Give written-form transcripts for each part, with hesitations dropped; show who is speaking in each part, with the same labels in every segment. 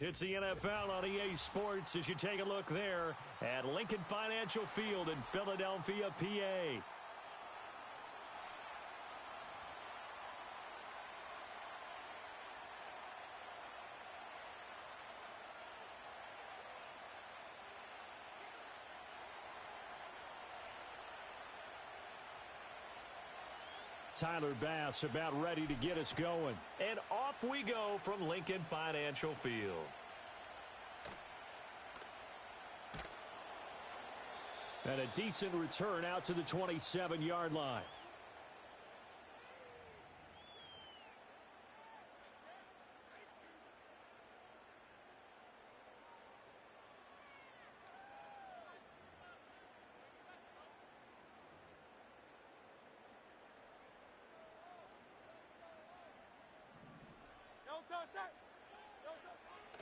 Speaker 1: It's the NFL on EA Sports as you take a look there at Lincoln Financial Field in Philadelphia, PA. Tyler Bass about ready to get us going. And off we go from Lincoln Financial Field. And a decent return out to the 27-yard line.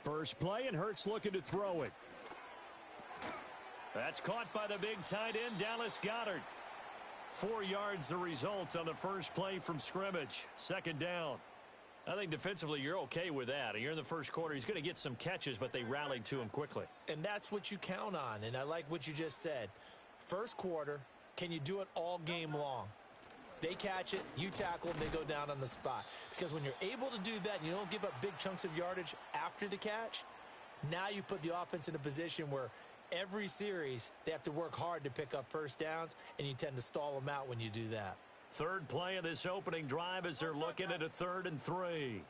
Speaker 1: First play, and Hurts looking to throw it. That's caught by the big tight end, Dallas Goedert. 4 yards the result on the first play from scrimmage. Second down. I think defensively you're okay with that. You're in the first quarter. He's going to get some catches, but they rallied to him quickly.
Speaker 2: And that's what you count on, and I like what you just said. First quarter, can you do it all game long? They catch it, you tackle them, they go down on the spot. Because when you're able to do that and you don't give up big chunks of yardage after the catch, now you put the offense in a position where every series they have to work hard to pick up first downs, and you tend to stall them out when you do that.
Speaker 1: Third play of this opening drive as they're looking at a 3rd and 3.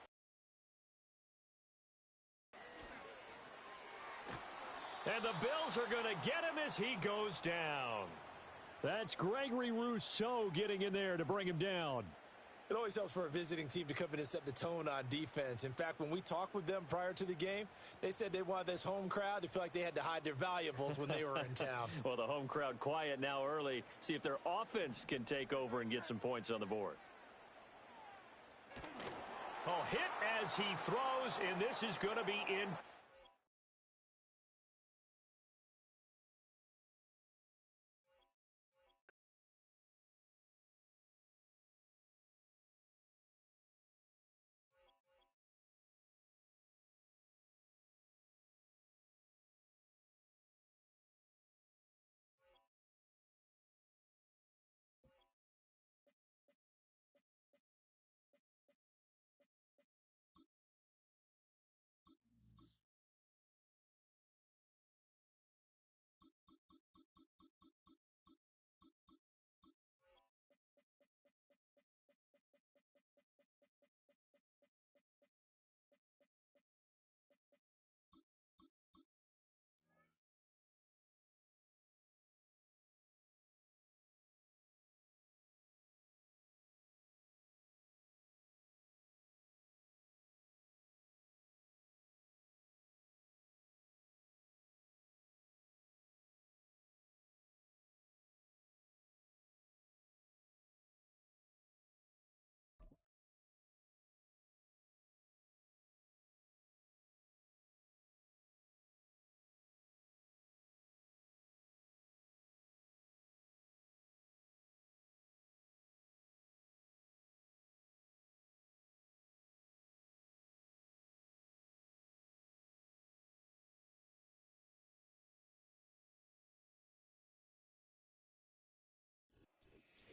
Speaker 1: And the Bills are going to get him as he goes down. That's Gregory Rousseau getting in there to bring him down.
Speaker 2: It always helps for a visiting team to come in and set the tone on defense. In fact, when we talked with them prior to the game, they said they wanted this home crowd to feel like they had to hide their valuables when they were in town.
Speaker 1: Well, the home crowd quiet now early. See if their offense can take over and get some points on the board. Oh, hit as he throws, and this is going to be in.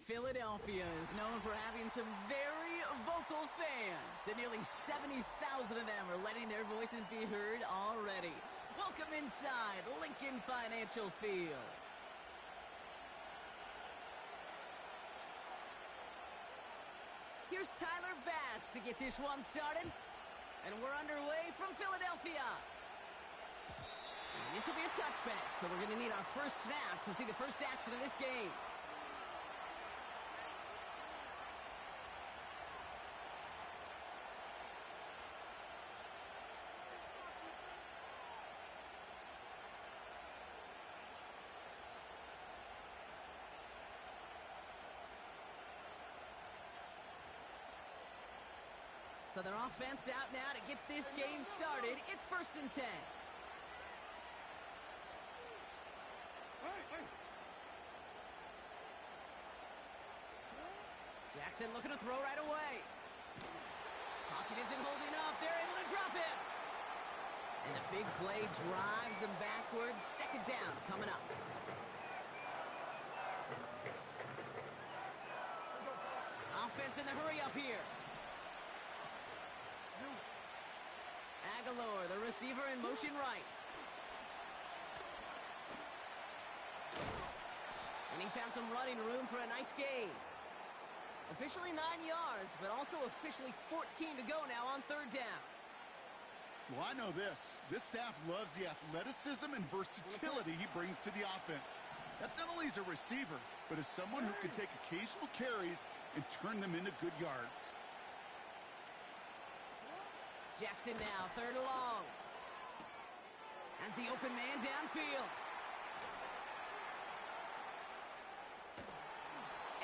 Speaker 3: Philadelphia is known for having some very vocal fans, and nearly 70,000 of them are letting their voices be heard already. Welcome inside Lincoln Financial Field. Here's Tyler Bass to get this one started, and we're underway from Philadelphia. And this will be a touchback, so we're going to need our first snap to see the first action of this game. So their offense out now to get this game started. It's 1st and 10. Jackson looking to throw right away. Pocket isn't holding up. They're able to drop him. And And the big play drives them backwards. Second down coming up. Offense in the hurry up here. Aguilar, the receiver, in motion right. And he found some running room for a nice gain. Officially 9 yards, but also officially 14 to go now on third down.
Speaker 4: Well, I know this. This staff loves the athleticism and versatility he brings to the offense. That's not only as a receiver, but as someone who can take occasional carries and turn them into good yards.
Speaker 3: Jackson now, third and long. As the open man downfield.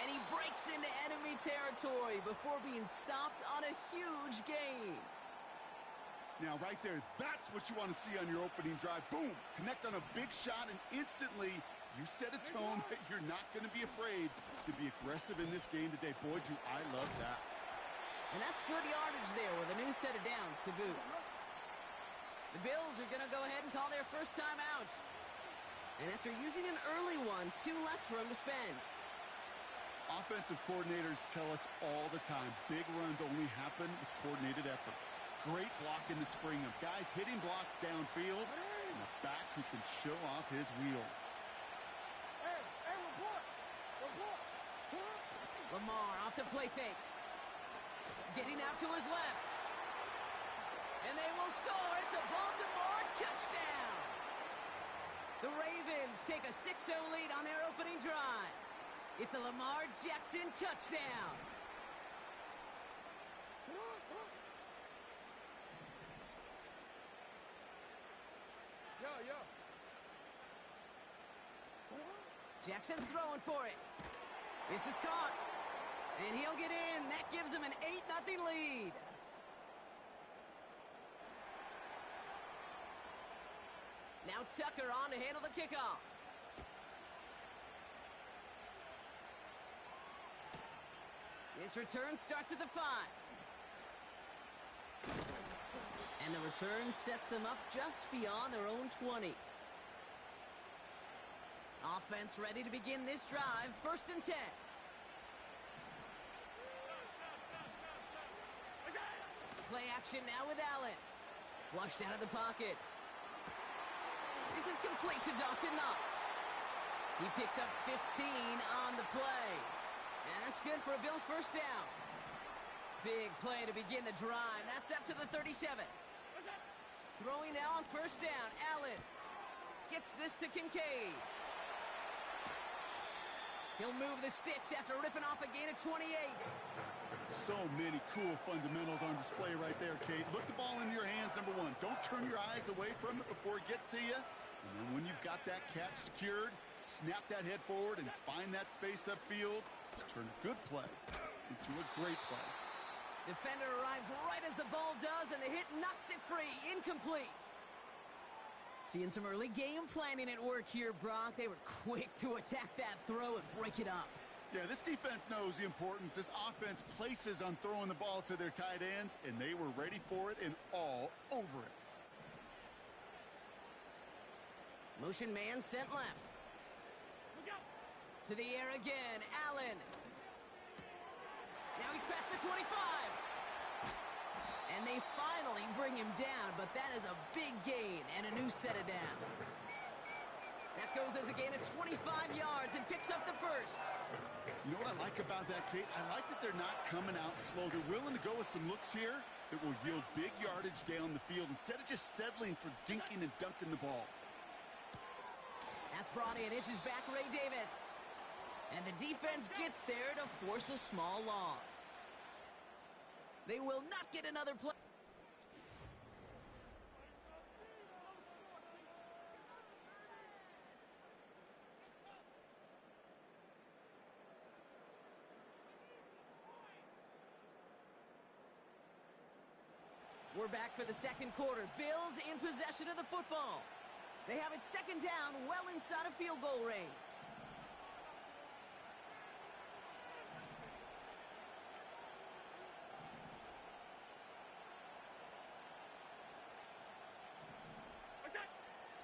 Speaker 3: And he breaks into enemy territory before being stopped on a huge gain.
Speaker 4: Now, right there, that's what you want to see on your opening drive. Boom! Connect on a big shot, and instantly you set a tone that you're not going to be afraid to be aggressive in this game today. Boy, do I love that.
Speaker 3: And that's good yardage there with a new set of downs to boot. The Bills are going to go ahead and call their first time out. And after using an early one, 2 left for him to spend.
Speaker 4: Offensive coordinators tell us all the time, big runs only happen with coordinated efforts. Great block in the spring of guys hitting blocks downfield and a back who can show off his wheels.
Speaker 3: Lamar off the play fake. Getting out to his left. And they will score. It's a Baltimore touchdown. The Ravens take a 6-0 lead on their opening drive. It's a Lamar Jackson touchdown. Jackson's throwing for it. This is caught. And he'll get in. That gives him an 8-0 lead. Now Tucker on to handle the kickoff. This return starts at the 5. And the return sets them up just beyond their own 20. Offense ready to begin this drive. 1st and 10. Play action now with Allen. Flushed out of the pocket. This is complete to Dawson Knox. He picks up 15 on the play. And that's good for a Bills first down. Big play to begin the drive. That's up to the 37. Throwing now on 1st down. Allen gets this to Kincaid. He'll move the sticks after ripping off a gain of 28.
Speaker 4: So many cool fundamentals on display right there, Kate. Look the ball into your hands, number 1. Don't turn your eyes away from it before it gets to you. And then when you've got that catch secured, snap that head forward and find that space upfield to turn a good play into a great play.
Speaker 3: Defender arrives right as the ball does, and the hit knocks it free. Incomplete. Seeing some early game planning at work here, Brock. They were quick to attack that throw and break it up.
Speaker 4: Yeah, this defense knows the importance this offense places on throwing the ball to their tight ends, and they were ready for it and all over it.
Speaker 3: Motion man sent left. To the air again, Allen. Now he's past the 25. And they finally bring him down, but that is a big gain and a new set of downs. That goes as a gain of 25 yards and picks up the 1st.
Speaker 4: You know what I like about that, Kate? I like that they're not coming out slow. They're willing to go with some looks here that will yield big yardage down the field instead of just settling for dinking and dunking the ball.
Speaker 3: That's brought in. It's his back, Ray Davis. And the defense gets there to force a small loss. They will not get another play. We're back for the 2nd quarter. Bills in possession of the football. They have it 2nd down, well inside of field goal range.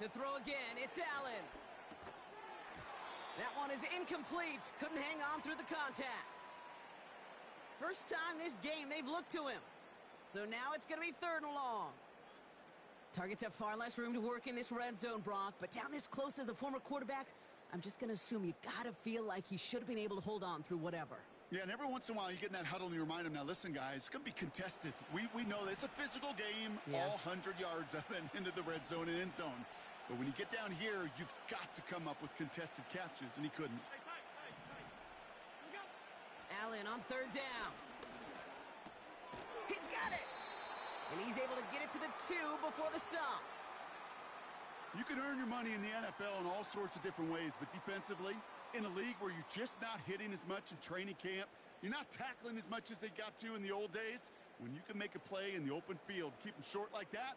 Speaker 3: To throw again, it's Allen. That one is incomplete. Couldn't hang on through the contact. First time this game they've looked to him. So now it's going to be 3rd and long. Targets have far less room to work in this red zone, Brock. But down this close as a former quarterback, I'm just going to assume you got to feel like he should have been able to hold on through whatever.
Speaker 4: Yeah, and every once in a while you get in that huddle and you remind him, now listen, guys, it's going to be contested. We know this. It's a physical game, all 100 yards of it into the red zone and end zone. But when you get down here, you've got to come up with contested catches, and he couldn't.
Speaker 3: Allen on 3rd down. He's got it. And he's able to get it to the 2 before the stop.
Speaker 4: You can earn your money in the NFL in all sorts of different ways, but defensively, in a league where you're just not hitting as much in training camp, you're not tackling as much as they got to in the old days, when you can make a play in the open field, keep them short like that,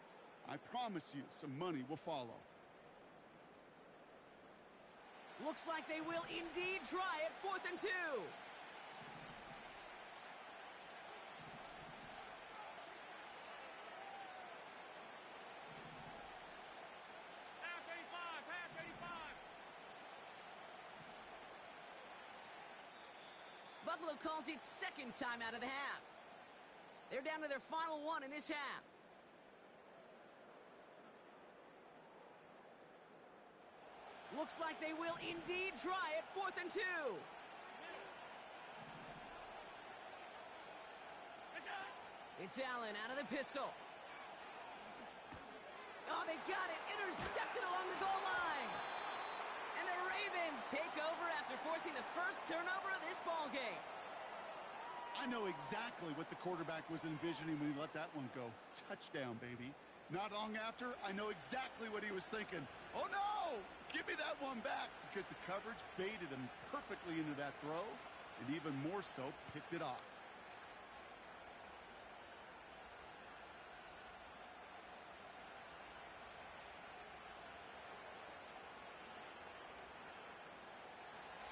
Speaker 4: I promise you some money will follow.
Speaker 3: Looks like they will indeed try it. 4th and 2. Buffalo calls it 2nd time out of the half. They're down to their final 1 in this half. Looks like they will indeed try it. 4th and 2. It's Allen out of the pistol. Oh, they got it. Intercepted along the goal line. And the Ravens take over after forcing the first turnover of this ball game.
Speaker 4: I know exactly what the quarterback was envisioning when he let that one go. Touchdown, baby. Not long after, I know exactly what he was thinking. Oh, no! Give me that one back, because the coverage baited him perfectly into that throw, and even more so, picked it off.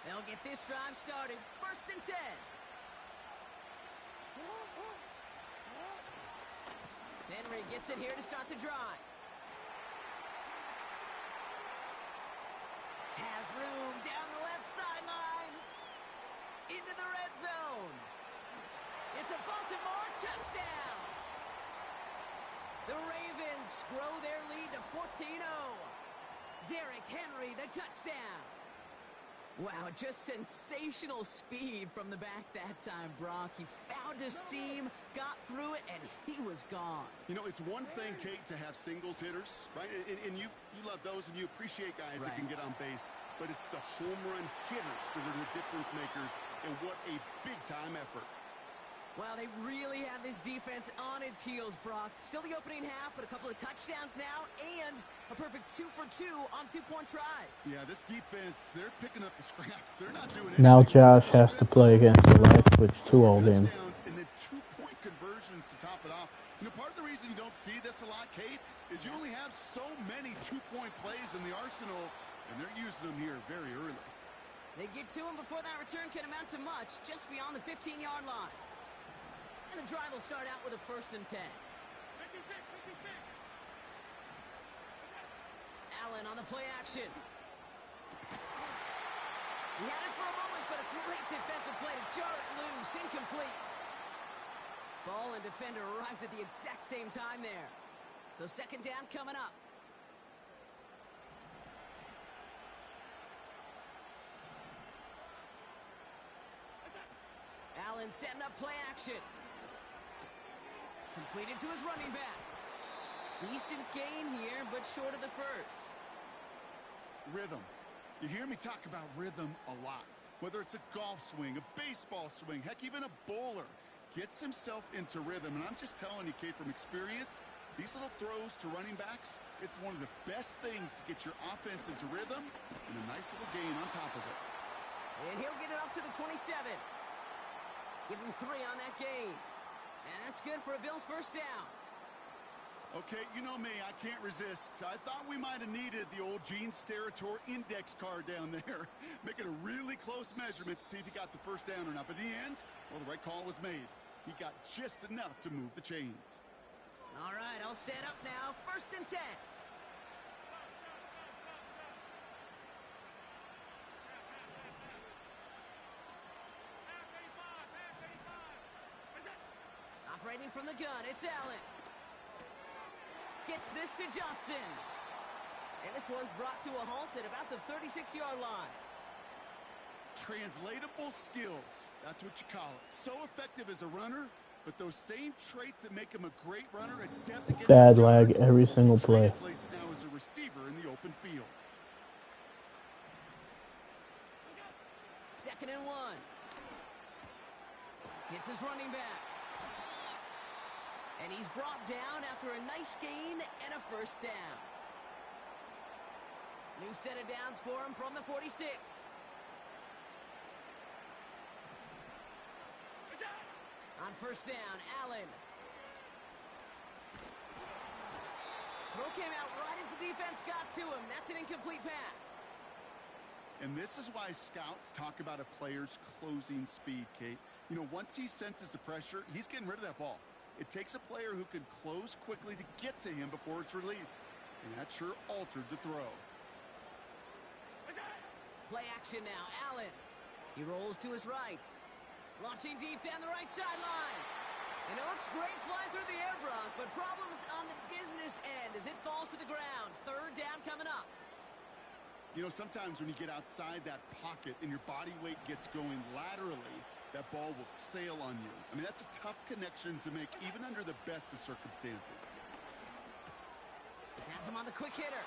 Speaker 3: They'll get this drive started. 1st and 10. Henry gets it here to start the drive. Has room down the left sideline. Into the red zone. It's a Baltimore touchdown. The Ravens grow their lead to 14-0. Derrick Henry, the touchdown. Wow, just sensational speed from the back that time, Brock. He found a seam, got through it, and he was gone.
Speaker 4: You know, it's one thing, Kate, to have singles hitters, right? And you love those, and you appreciate guys that can get on base. But it's the home run hitters that are the difference makers, and what a big-time effort.
Speaker 3: Well, they really have this defense on its heels, Brock. Still the opening half, but a couple of touchdowns now, and a perfect 2 for 2 on 2-point tries.
Speaker 4: Yeah, this defense, they're picking up the scraps. They're not doing it.
Speaker 5: Now Josh has to play against the Life, 2-0 game.
Speaker 4: And then 2-point conversions to top it off. You know, part of the reason you don't see this a lot, Kate, is you only have so many 2-point plays in the arsenal, and they're using them here very early.
Speaker 3: They get to him before that return can amount to much, just beyond the 15-yard line. And the drive will start out with a 1st and 10. Allen on the play action. He had it for a moment, but a great defensive play to jar it loose. Incomplete. Ball and defender arrived at the exact same time there. So 2nd down coming up. Allen setting up play action. Completed to his running back. Decent gain here, but short of the first.
Speaker 4: Rhythm. You hear me talk about rhythm a lot. Whether it's a golf swing, a baseball swing, heck, even a bowler gets himself into rhythm. And I'm just telling you, Kate, from experience, these little throws to running backs, it's one of the best things to get your offense into rhythm and a nice little gain on top of it.
Speaker 3: And he'll get it up to the 27. Give him 3 on that gain. And that's good for a Bills first down.
Speaker 4: Okay, you know me, I can't resist. I thought we might have needed the old Gene Steratore index card down there. Making a really close measurement to see if he got the first down or not. But in the end, well, the right call was made. He got just enough to move the chains.
Speaker 3: All right, I'll set up now. 1st and 10. Aiming from the gun, it's Allen. Gets this to Johnson. And this one's brought to a halt at about the 36-yard line.
Speaker 4: Translatable skills. That's what you call it. So effective as a runner, but those same traits that make him a great runner, adept at getting
Speaker 5: Bad lag every single play.
Speaker 4: Translates now as a receiver in the open field.
Speaker 3: 2nd and 1. Hits his running back. And he's brought down after a nice gain and a first down. New set of downs for him from the 46. On first down, Allen. Throw came out right as the defense got to him. That's an incomplete pass.
Speaker 4: And this is why scouts talk about a player's closing speed, Kate. You know, once he senses the pressure, he's getting rid of that ball. It takes a player who can close quickly to get to him before it's released. And that sure altered the throw.
Speaker 3: Play action now, Allen. He rolls to his right. Launching deep down the right sideline. And it looks great flying through the air, Brock, but problems on the business end as it falls to the ground. 3rd down coming up.
Speaker 4: You know, sometimes when you get outside that pocket and your body weight gets going laterally, that ball will sail on you. I mean, that's a tough connection to make even under the best of circumstances.
Speaker 3: Has him on the quick hitter.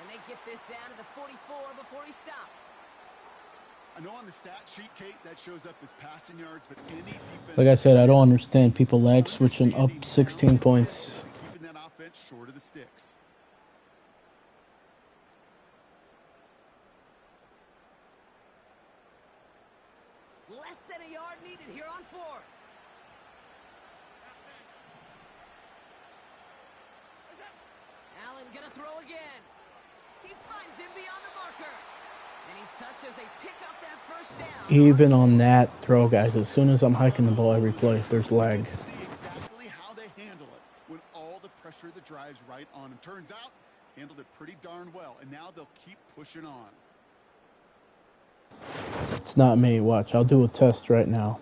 Speaker 3: And they get this down to the 44 before he stopped.
Speaker 4: I know on the stat sheet, Kate, that shows up as passing yards, but any defense...
Speaker 5: Like I said, I don't understand people lag switching up 16 points.
Speaker 4: Keeping that offense short of the sticks.
Speaker 3: Less than a yard needed here on 4th. Allen gonna throw again. He finds him beyond the marker. And he's touched as they pick up that first down.
Speaker 5: Even on that throw, guys, as soon as I'm hiking the ball every play, there's lag.
Speaker 4: See exactly how they handle it when all the pressure that drives right on him. Turns out, handled it pretty darn well. And now they'll keep pushing on.
Speaker 5: It's not me. Watch, I'll do a test right now.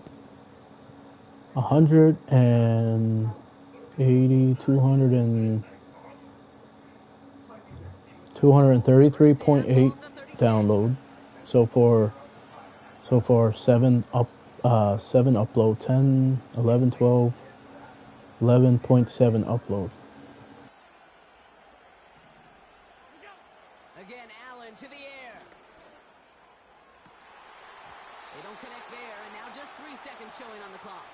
Speaker 5: 180, 233.8 download. So far 7 upload, 10, 11, 12, 11.7 upload.
Speaker 3: Again, Allen to the air. They don't connect there, and now just 3 seconds showing on the clock.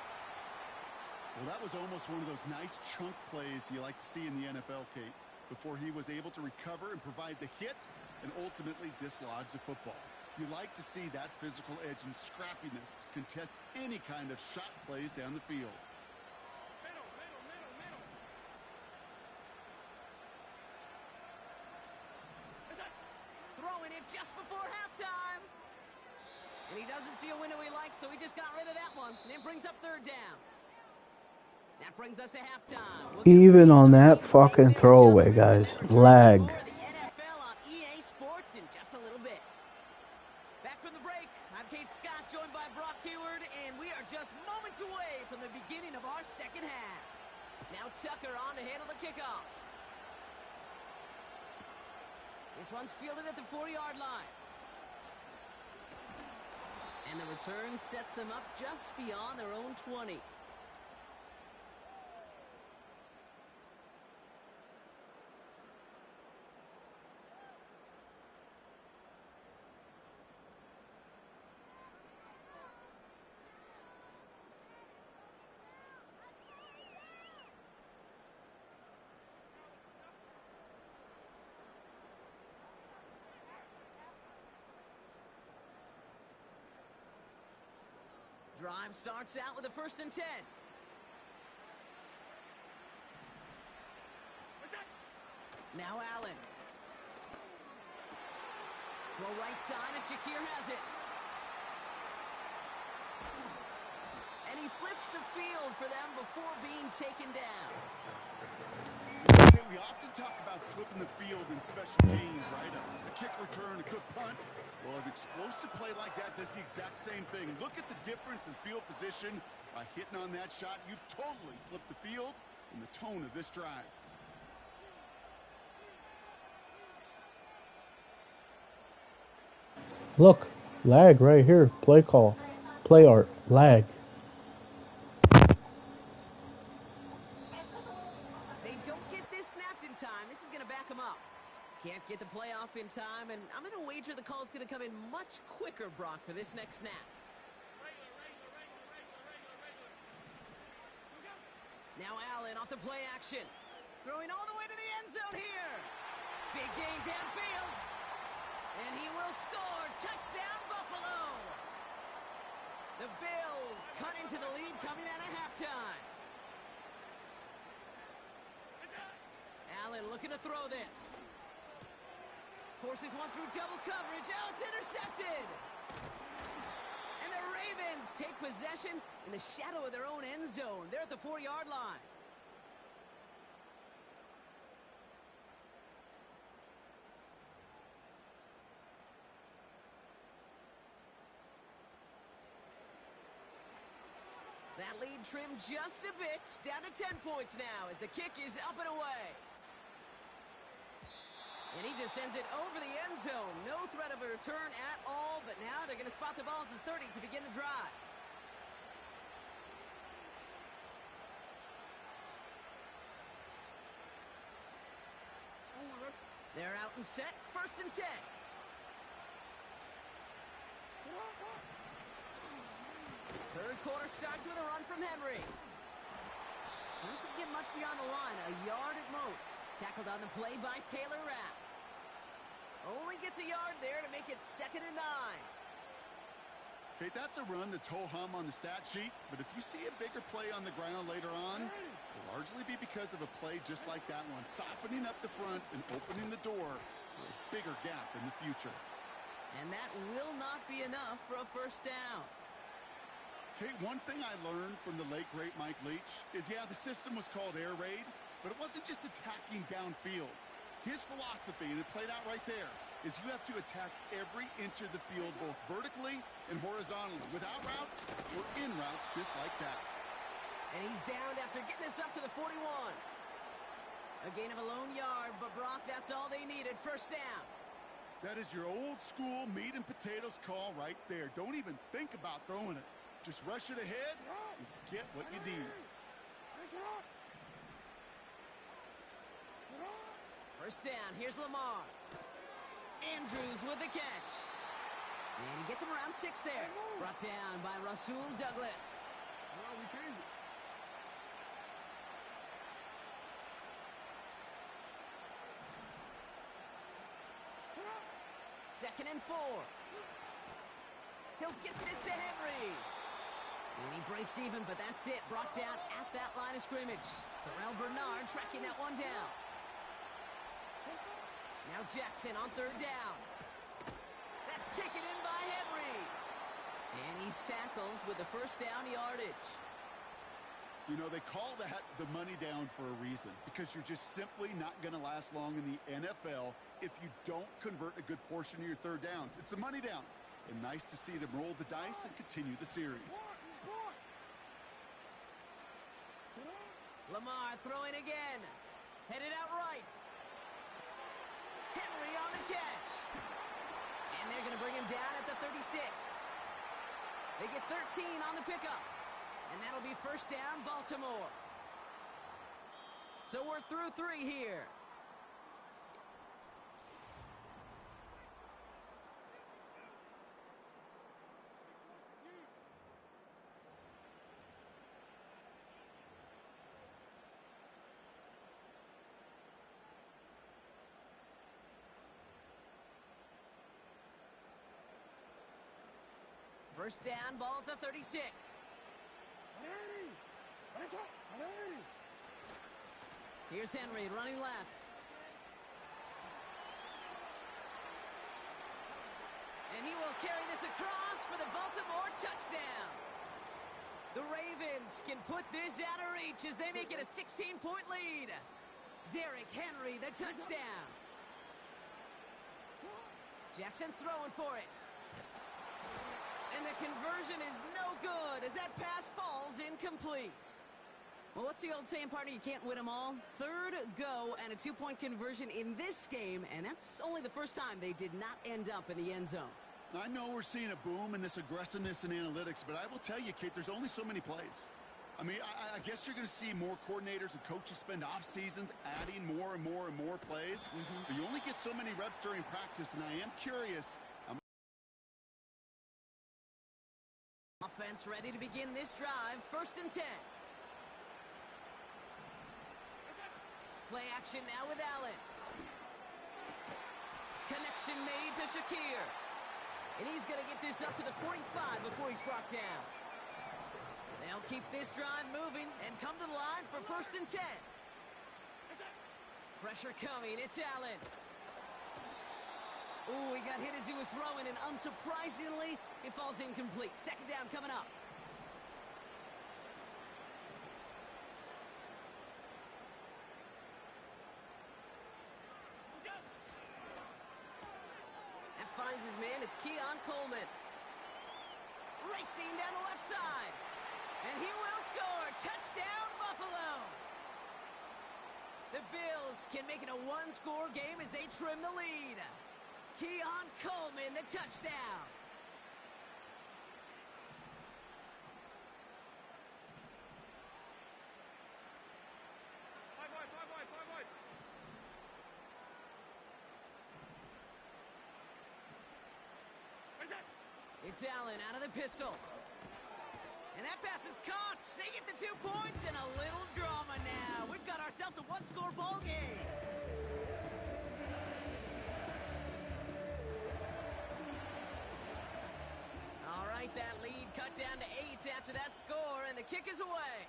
Speaker 4: Well, that was almost one of those nice chunk plays you like to see in the NFL, Kate, before he was able to recover and provide the hit and ultimately dislodge the football. You like to see that physical edge and scrappiness to contest any kind of shot plays down the field.
Speaker 3: Throwing it just before halftime. And he doesn't see a window he likes, so he just got rid of that one. And it brings up 3rd down. That brings us to halftime.
Speaker 5: Even on that fucking throwaway, guys, lag.
Speaker 3: The NFL on EA Sports in just a little bit. Back from the break, I'm Kate Scott, joined by Brock Keyword, and we are just moments away from the beginning of our 2nd half. Now Tucker on to handle the kickoff. This one's fielded at the 4-yard line. And the return sets them up just beyond their own 20. Drive starts out with a 1st and 10. Now Allen. Throw right side, and Shakir has it. And he flips the field for them before being taken down.
Speaker 4: Okay, we often talk about flipping the field in special teams, right? A kick return, a good punt. Well, an explosive play like that does the exact same thing. Look at the difference in field position By hitting on that shot, you've totally flipped the field and the tone of this drive.
Speaker 5: Look, lag right here. Play call. Play art. Lag.
Speaker 3: They don't get this snapped in time. This is going to back them up. Can't get the play off in time, and I'm going to wager the call's going to come in much quicker, Brock, for this next snap. Now Allen off the play action. Throwing all the way to the end zone here. Big gain downfield. And he will score. Touchdown, Buffalo. The Bills cut into the lead coming out of halftime. Allen looking to throw this. Forces one through double coverage. Oh, it's intercepted. And the Ravens take possession in the shadow of their own end zone. They're at the 4-yard line. That lead trimmed just a bit, down to 10 points now as the kick is up and away. And he just sends it over the end zone. No threat of a return at all, but now they're going to spot the ball at the 30 to begin the drive. They're out and set, 1st and 10. Third quarter starts with a run from Henry. Doesn't get much beyond the line, a yard at most. Tackled on the play by Taylor Rapp. Only gets a yard there to make it 2nd and 9.
Speaker 4: Okay, that's a run that's ho-hum on the stat sheet, but if you see a bigger play on the ground later on, it'll largely be because of a play just like that one, softening up the front and opening the door for a bigger gap in the future.
Speaker 3: And that will not be enough for a 1st down.
Speaker 4: Okay, one thing I learned from the late, great Mike Leach is, yeah, the system was called air raid, but it wasn't just attacking downfield. His philosophy, and it played out right there, is you have to attack every inch of the field, both vertically and horizontally, without routes or in routes just like that.
Speaker 3: And he's downed after getting this up to the 41. A gain of a lone yard, but Brock, that's all they needed. 1st down.
Speaker 4: That is your old school meat and potatoes call right there. Don't even think about throwing it. Just rush it ahead and get what you need.
Speaker 3: 1st down, here's Lamar. Andrews with the catch. And he gets him around 6 there. Brought down by Rasul Douglas. 2nd and 4. He'll get this to Henry. And he breaks even, but that's it. Brought down at that line of scrimmage. Terrell Bernard tracking that one down. Now Jackson on 3rd down. That's taken in by Henry. And he's tackled with the 1st down yardage.
Speaker 4: You know, they call that the money down for a reason, because you're just simply not going to last long in the NFL if you don't convert a good portion of your 3rd downs. It's the money down. And nice to see them roll the dice and continue the series.
Speaker 3: Lamar throwing again. Headed out right. Henry on the catch. And they're going to bring him down at the 36. They get 13 on the pickup. And that'll be 1st down, Baltimore. So we're through 3 here. First down, ball at the 36. Here's Henry running left. And he will carry this across for the Baltimore touchdown. The Ravens can put this out of reach as they make it a 16-point lead. Derrick Henry, the touchdown. Jackson throwing for it. And the conversion is no good as that pass falls incomplete. Well, what's the old saying, partner? You can't win them all. Third go and a two-point conversion in this game, and that's only the first time they did not end up in the end zone.
Speaker 4: I know we're seeing a boom in this aggressiveness in analytics, but I will tell you, Kate, there's only so many plays. I mean, I guess you're going to see more coordinators and coaches spend off seasons adding more and more and more plays. But you only get so many reps during practice, and I am curious.
Speaker 3: Offense ready to begin this drive. 1st and 10. Play action now with Allen. Connection made to Shakir. And he's going to get this up to the 45 before he's brought down. They'll keep this drive moving and come to the line for 1st and 10. Pressure coming. It's Allen. Ooh, he got hit as he was throwing, and unsurprisingly, it falls incomplete. 2nd down coming up. Finds his man. It's Keon Coleman. Racing down the left side. And he will score. Touchdown, Buffalo. The Bills can make it a one-score game as they trim the lead. Keon Coleman, the touchdown. It's Allen out of the pistol. And that pass is caught. They get the 2 points and a little drama now. We've got ourselves a one-score ball game. All right, that lead cut down to 8 after that score, and the kick is away.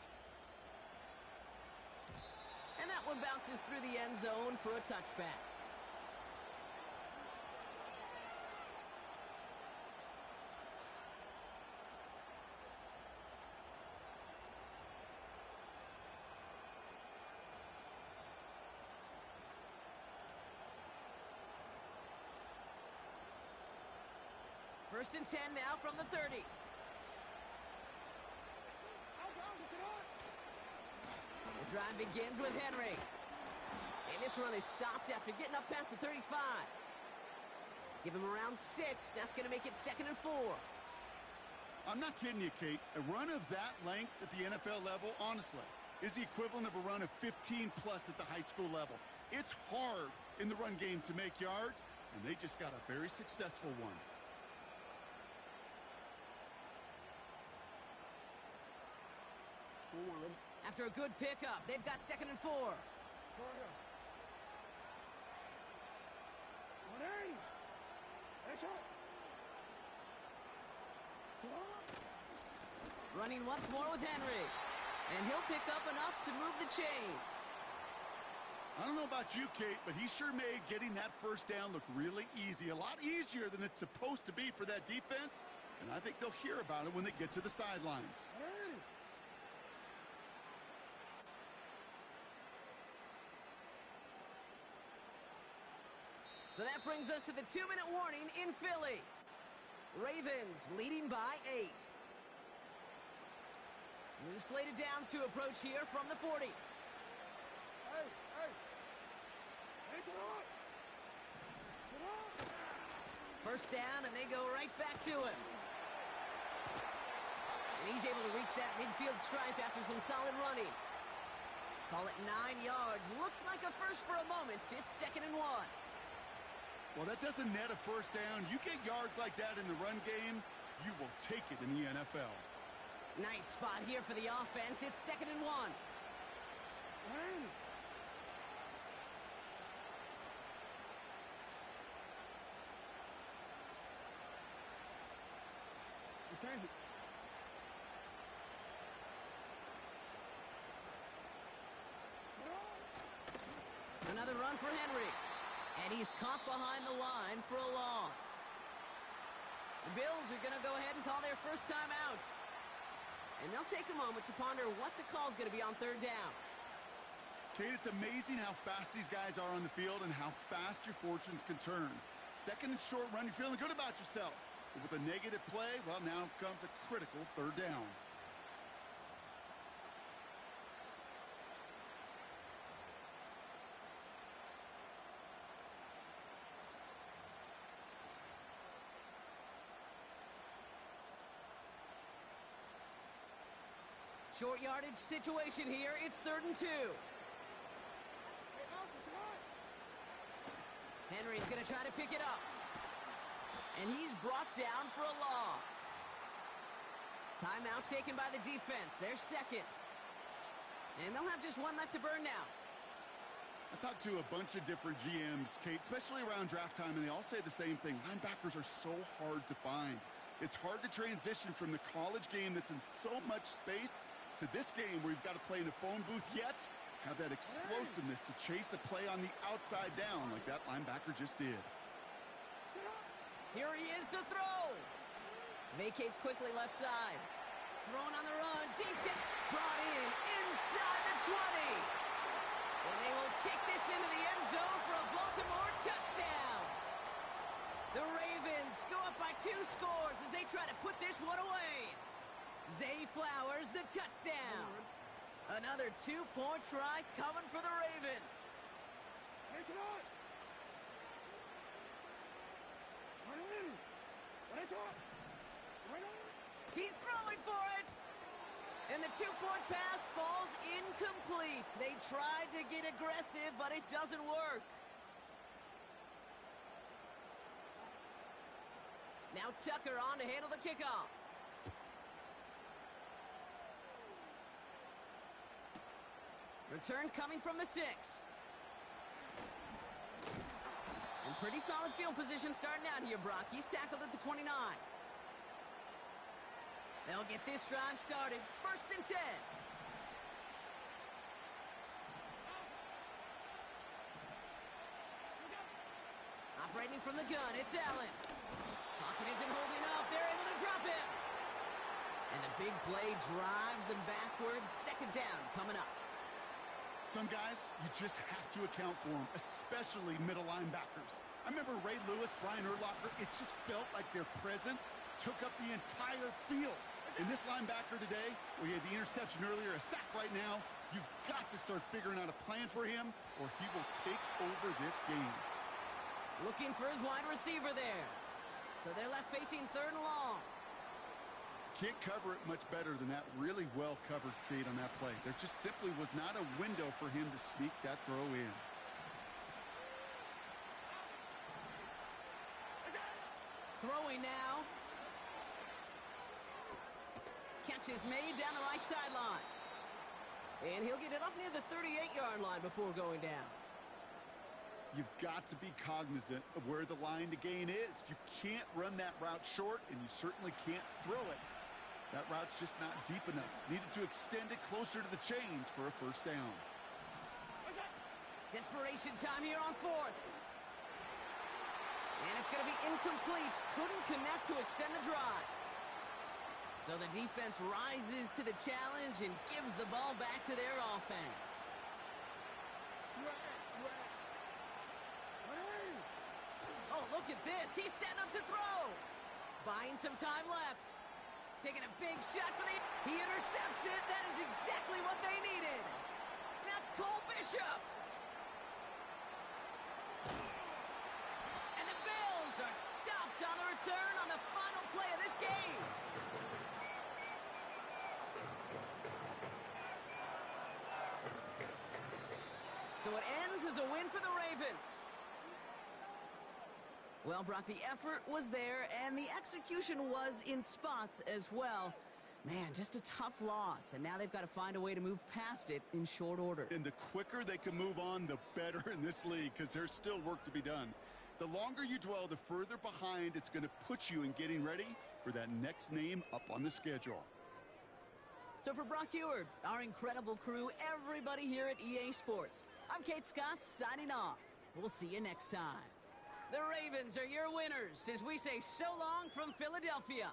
Speaker 3: And that one bounces through the end zone for a touchback. First and 10 now from the 30. The drive begins with Henry. And this run is stopped after getting up past the 35. Give him around 6. That's going to make it 2nd and 4.
Speaker 4: I'm not kidding you, Kate. A run of that length at the NFL level, honestly, is the equivalent of a run of 15-plus at the high school level. It's hard in the run game to make yards, and they just got a very successful one.
Speaker 3: After a good pickup, they've got 2nd and 4. Running once more with Henry. And he'll pick up enough to move the chains.
Speaker 4: I don't know about you, Kate, but he sure made getting that 1st down look really easy. A lot easier than it's supposed to be for that defense. And I think they'll hear about it when they get to the sidelines.
Speaker 3: So that brings us to the 2-minute warning in Philly. Ravens leading by 8. New slated downs to approach here from the 40. First down, and they go right back to him. And he's able to reach that midfield stripe after some solid running. Call it 9 yards. Looked like a first for a moment. It's 2nd and 1.
Speaker 4: Well, that doesn't net a 1st down. You get yards like that in the run game, you will take it in the NFL.
Speaker 3: Nice spot here for the offense. It's 2nd and 1. Another run for Henry. And he's caught behind the line for a loss. The Bills are going to go ahead and call their first time out. And they'll take a moment to ponder what the call is going to be on 3rd down.
Speaker 4: Kate, it's amazing how fast these guys are on the field and how fast your fortunes can turn. 2nd and short run, you're feeling good about yourself. But with a negative play, well, now comes a critical third down.
Speaker 3: Short yardage situation here. It's 3rd and 2. Henry's going to try to pick it up. And he's brought down for a loss. Timeout taken by the defense. They're second. And they'll have just one left to burn now.
Speaker 4: I talked to a bunch of different GMs, Kate, especially around draft time, and they all say the same thing. Linebackers are so hard to find. It's hard to transition from the college game that's in so much space to this game where you've got to play in a phone booth, yet have that explosiveness to chase a play on the outside down like that linebacker just did.
Speaker 3: Here he is to throw. Vacates quickly left side. Thrown on the run. Deep brought in inside the 20. And they will take this into the end zone for a Baltimore touchdown. The Ravens go up by 2 scores as they try to put this one away. Zay Flowers, the touchdown. Another 2-point try coming for the Ravens. He's throwing for it. And the 2-point pass falls incomplete. They tried to get aggressive, but it doesn't work. Now Tucker on to handle the kickoff. Return coming from the 6. And pretty solid field position starting out here, Brock. He's tackled at the 29. They'll get this drive started. 1st and 10. Operating from the gun, it's Allen. Pocket isn't holding up. They're able to drop him. And the big play drives them backwards. 2nd down coming up.
Speaker 4: Some guys, you just have to account for them, especially middle linebackers. I remember Ray Lewis, Brian Urlacher, it just felt like their presence took up the entire field. And this linebacker today, we had the interception earlier, a sack right now, you've got to start figuring out a plan for him or he will take over this game.
Speaker 3: Looking for his wide receiver there. So they're left facing 3rd and long.
Speaker 4: Can't cover it much better than that. Really well covered, Kate, on that play. There just simply was not a window for him to sneak that throw in.
Speaker 3: Throwing now. Catch is made down the right sideline. And he'll get it up near the 38-yard line before going down.
Speaker 4: You've got to be cognizant of where the line to gain is. You can't run that route short, and you certainly can't throw it. That route's just not deep enough. Needed to extend it closer to the chains for a 1st down.
Speaker 3: Desperation time here on 4th. And it's going to be incomplete. Couldn't connect to extend the drive. So the defense rises to the challenge and gives the ball back to their offense. Oh, look at this. He's set up to throw. Buying some time left. Taking a big shot for the... He intercepts it. That is exactly what they needed. That's Cole Bishop. And the Bills are stopped on the return on the final play of this game. So it ends as a win for the Ravens. Well, Brock, the effort was there, and the execution was in spots as well. Man, just a tough loss, and now they've got to find a way to move past it in short order.
Speaker 4: And the quicker they can move on, the better in this league, because there's still work to be done. The longer you dwell, the further behind it's going to put you in getting ready for that next name up on the schedule.
Speaker 3: So for Brock Eward, our incredible crew, everybody here at EA Sports, I'm Kate Scott signing off. We'll see you next time. The Ravens are your winners as we say so long from Philadelphia.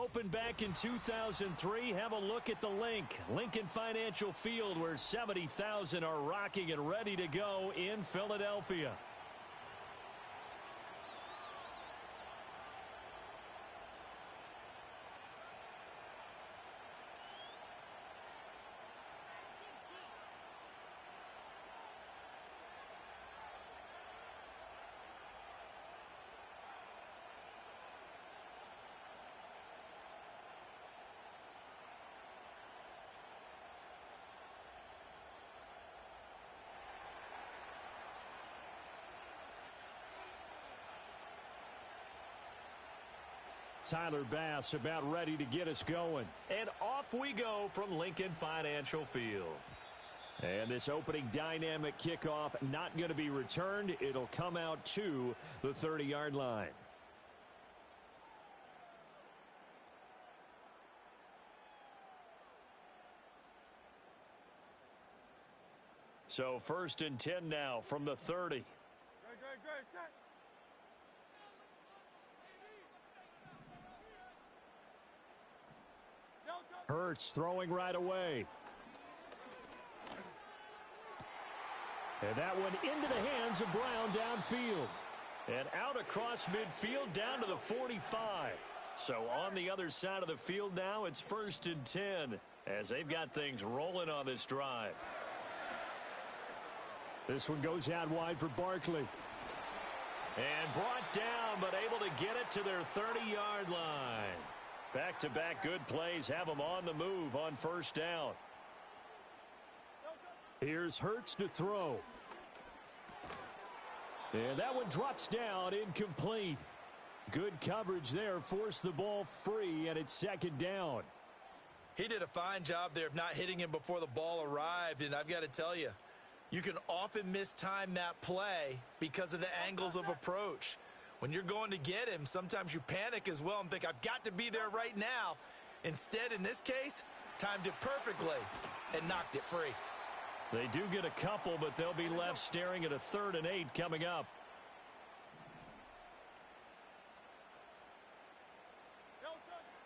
Speaker 1: Opened back in 2003, have a look at the Lincoln Financial Field, where 70,000 are rocking and ready to go in Philadelphia. Tyler Bass about ready to get us going. And off we go from Lincoln Financial Field. And this opening dynamic kickoff not going to be returned. It'll come out to the 30-yard line. So 1st and 10 now from the 30. Hurts throwing right away. And that one into the hands of Brown downfield. And out across midfield down to the 45. So on the other side of the field now, it's 1st and 10 as they've got things rolling on this drive. This one goes out wide for Barkley. And brought down, but able to get it to their 30-yard line. Back-to-back good plays have them on the move on 1st down. Here's Hurts to throw. And that one drops down, incomplete. Good coverage there, forced the ball free, and it's 2nd down.
Speaker 2: He did a fine job there of not hitting him before the ball arrived, and I've got to tell you, you can often mistime that play because of the angles of approach. When you're going to get him, sometimes you panic as well and think, I've got to be there right now. Instead, in this case, timed it perfectly and knocked it free.
Speaker 1: They do get a couple, but they'll be left staring at a 3rd and 8 coming up.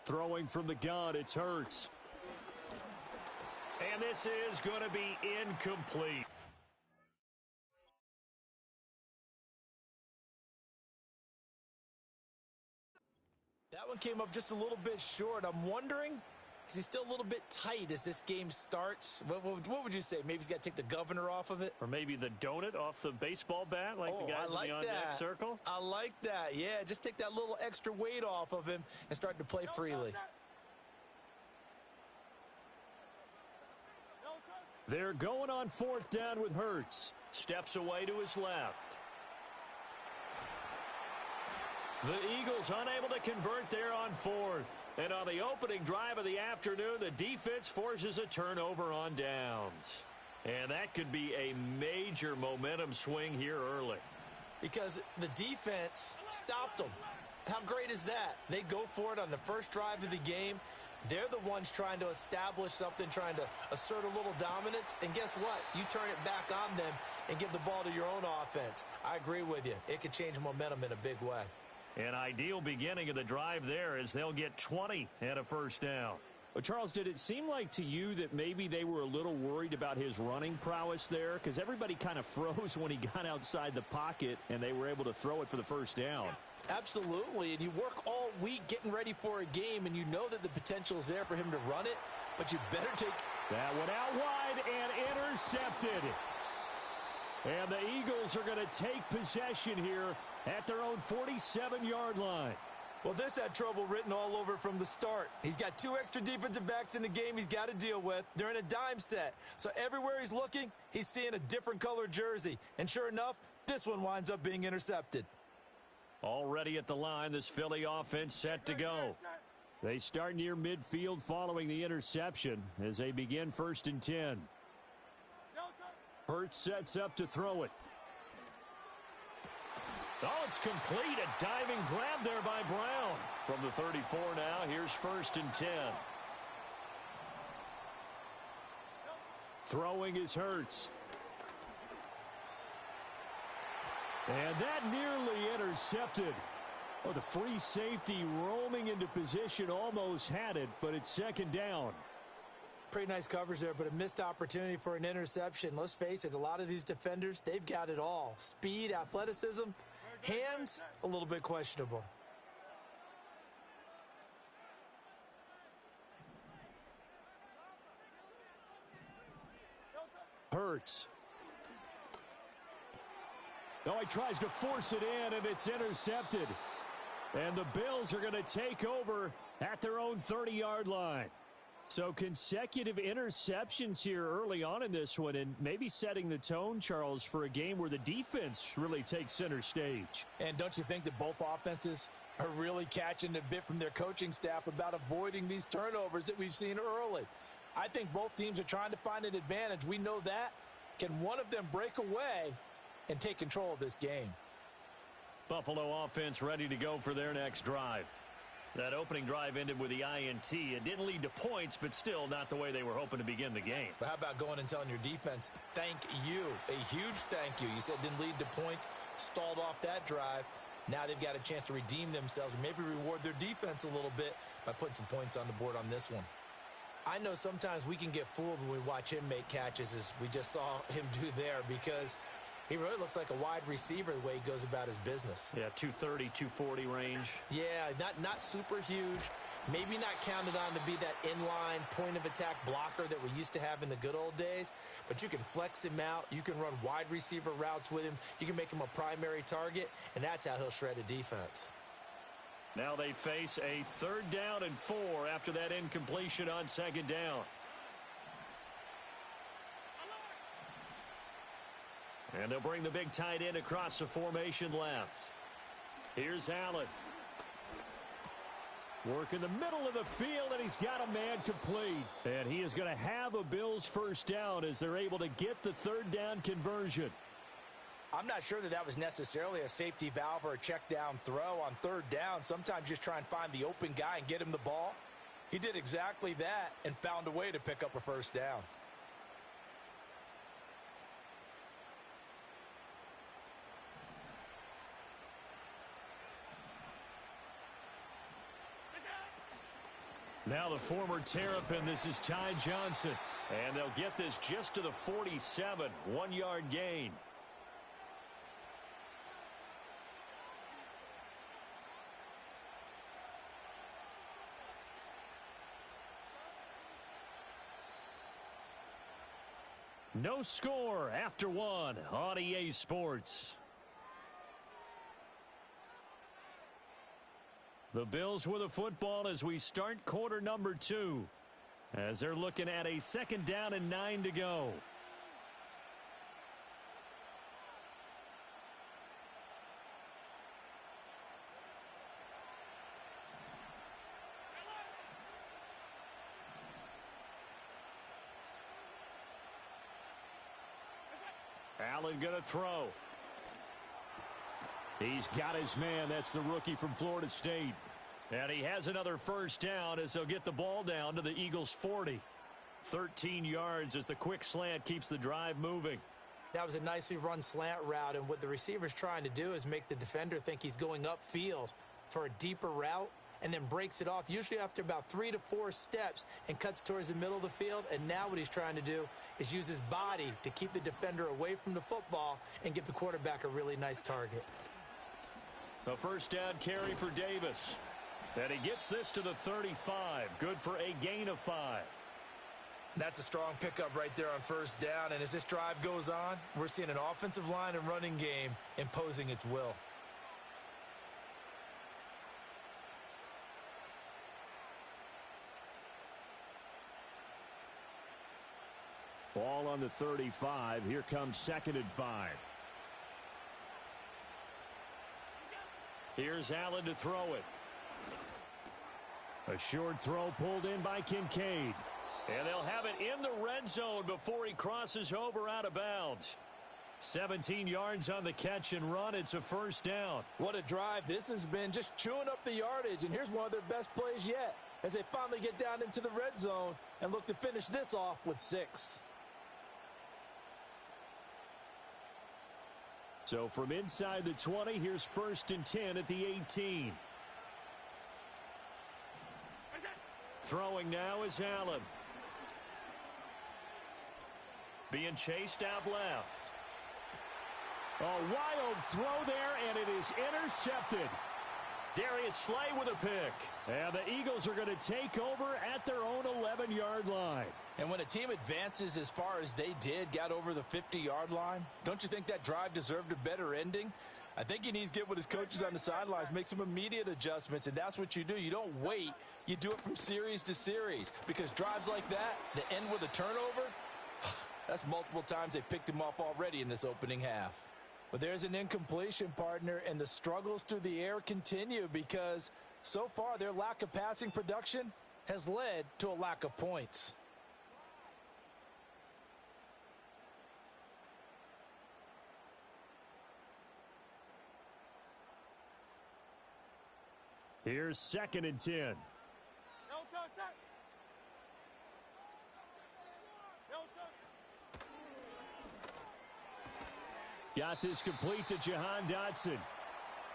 Speaker 1: Throwing from the gun, it's Hurts. And this is going to be incomplete.
Speaker 2: That one came up just a little bit short. I'm wondering, is he still a little bit tight as this game starts? What would you say? Maybe he's got to take the governor off of it?
Speaker 1: Or maybe the donut off the baseball bat like the guys in the on-deck circle?
Speaker 2: I like that. Yeah, just take that little extra weight off of him and start to play freely.
Speaker 1: They're going on 4th down with Hurts. Steps away to his left. The Eagles unable to convert there on 4th. And on the opening drive of the afternoon, the defense forces a turnover on downs. And that could be a major momentum swing here early.
Speaker 2: Because the defense stopped them. How great is that? They go for it on the first drive of the game. They're the ones trying to establish something, trying to assert a little dominance. And guess what? You turn it back on them and give the ball to your own offense. I agree with you. It could change momentum in a big way.
Speaker 1: An ideal beginning of the drive there as they'll get 20 and a 1st down.
Speaker 5: Well, Charles, did it seem like to you that maybe they were a little worried about his running prowess there? Because everybody kind of froze when he got outside the pocket and they were able to throw it for the 1st down.
Speaker 2: Absolutely, and you work all week getting ready for a game, and you know that the potential is there for him to run it, but you better take...
Speaker 1: That one out wide and intercepted. And the Eagles are going to take possession here at their own 47-yard line.
Speaker 2: Well, this had trouble written all over from the start. He's got 2 extra defensive backs in the game he's got to deal with. They're in a dime set. So everywhere he's looking, he's seeing a different color jersey. And sure enough, this one winds up being intercepted.
Speaker 1: Already at the line, this Philly offense set to go. They start near midfield following the interception as they begin 1st and 10. Hurts sets up to throw it. Oh, it's complete. A diving grab there by Brown. From the 34 now, here's 1st and 10. Throwing is Hurts. And that nearly intercepted.
Speaker 5: Oh, the free safety roaming into position almost had it, but it's second down.
Speaker 2: Pretty nice coverage there, but a missed opportunity for an interception. Let's face it, a lot of these defenders, they've got it all. Speed, athleticism, hands, a little bit questionable.
Speaker 5: Hurts. No, he tries to force it in, and it's intercepted. And the Bills are going to take over at their own 30-yard line. So consecutive interceptions here early on in this one, and maybe setting the tone, Charles, for a game where the defense really takes center stage.
Speaker 2: And don't you think that both offenses are really catching a bit from their coaching staff about avoiding these turnovers that we've seen early? I think both teams are trying to find an advantage. We know that. Can one of them break away and take control of this game?
Speaker 1: Buffalo offense ready to go for their next drive. That opening drive ended with the INT. It didn't lead to points, but still not the way they were hoping to begin the game.
Speaker 2: But how about going and telling your defense, thank you, a huge thank you. You said it didn't lead to points, stalled off that drive. Now they've got a chance to redeem themselves and maybe reward their defense a little bit by putting some points on the board on this one. I know sometimes we can get fooled when we watch him make catches, as we just saw him do there, because he really looks like a wide receiver the way he goes about his business.
Speaker 1: Yeah, 230, 240 range.
Speaker 2: Yeah, not super huge. Maybe not counted on to be that inline point-of-attack blocker that we used to have in the good old days. But you can flex him out. You can run wide receiver routes with him. You can make him a primary target, and that's how he'll shred a defense.
Speaker 1: Now they face a 3rd down and 4 after that incompletion on 2nd down. And they'll bring the big tight end across the formation left. Here's Allen.
Speaker 5: Work in the middle of the field, and he's got a man complete. And he is going to have a Bills first down as they're able to get the 3rd down conversion.
Speaker 2: I'm not sure that was necessarily a safety valve or a check down throw on 3rd down. Sometimes just try and find the open guy and get him the ball. He did exactly that and found a way to pick up a first down.
Speaker 1: Now the former Terrapin, this is Ty Johnson. And they'll get this just to the 47, 1-yard gain. No score after 1 on EA Sports. The Bills with a football as we start quarter number 2. As they're looking at a 2nd down and 9 to go. Allen going to throw. He's got his man. That's the rookie from Florida State. And he has another first down as they'll get the ball down to the Eagles' 40. 13 yards as the quick slant keeps the drive moving.
Speaker 2: That was a nicely run slant route, and what the receiver's trying to do is make the defender think he's going upfield for a deeper route and then breaks it off, usually after about 3 to 4 steps, and cuts towards the middle of the field. And now what he's trying to do is use his body to keep the defender away from the football and give the quarterback a really nice target.
Speaker 1: A first down carry for Davis. And he gets this to the 35. Good for a gain of 5.
Speaker 2: That's a strong pickup right there on first down. And as this drive goes on, we're seeing an offensive line and running game imposing its will.
Speaker 5: Ball on the 35. Here comes 2nd and 5.
Speaker 1: Here's Allen to throw it.
Speaker 5: A short throw pulled in by Kincaid.
Speaker 1: And they'll have it in the red zone before he crosses over out of bounds. 17 yards on the catch and run. It's a first down.
Speaker 2: What a drive this has been, just chewing up the yardage. And here's one of their best plays yet as they finally get down into the red zone and look to finish this off with 6.
Speaker 5: So from inside the 20, here's 1st and 10 at the 18. Throwing now is Allen. Being chased out left. A wild throw there, and it is intercepted. Darius Slay with a pick. And the Eagles are going to take over at their own 11-yard line.
Speaker 2: And when a team advances as far as they did, got over the 50-yard line, don't you think that drive deserved a better ending? I think he needs to get with his coaches on the sidelines, make some immediate adjustments, and that's what you do. You don't wait. You do it from series to series, because drives like that end with a turnover, that's multiple times they picked him off already in this opening half. But there's an incompletion, partner, and the struggles through the air continue because so far their lack of passing production has led to a lack of points.
Speaker 5: Here's 2nd and 10. Got this complete to Jahan Dotson.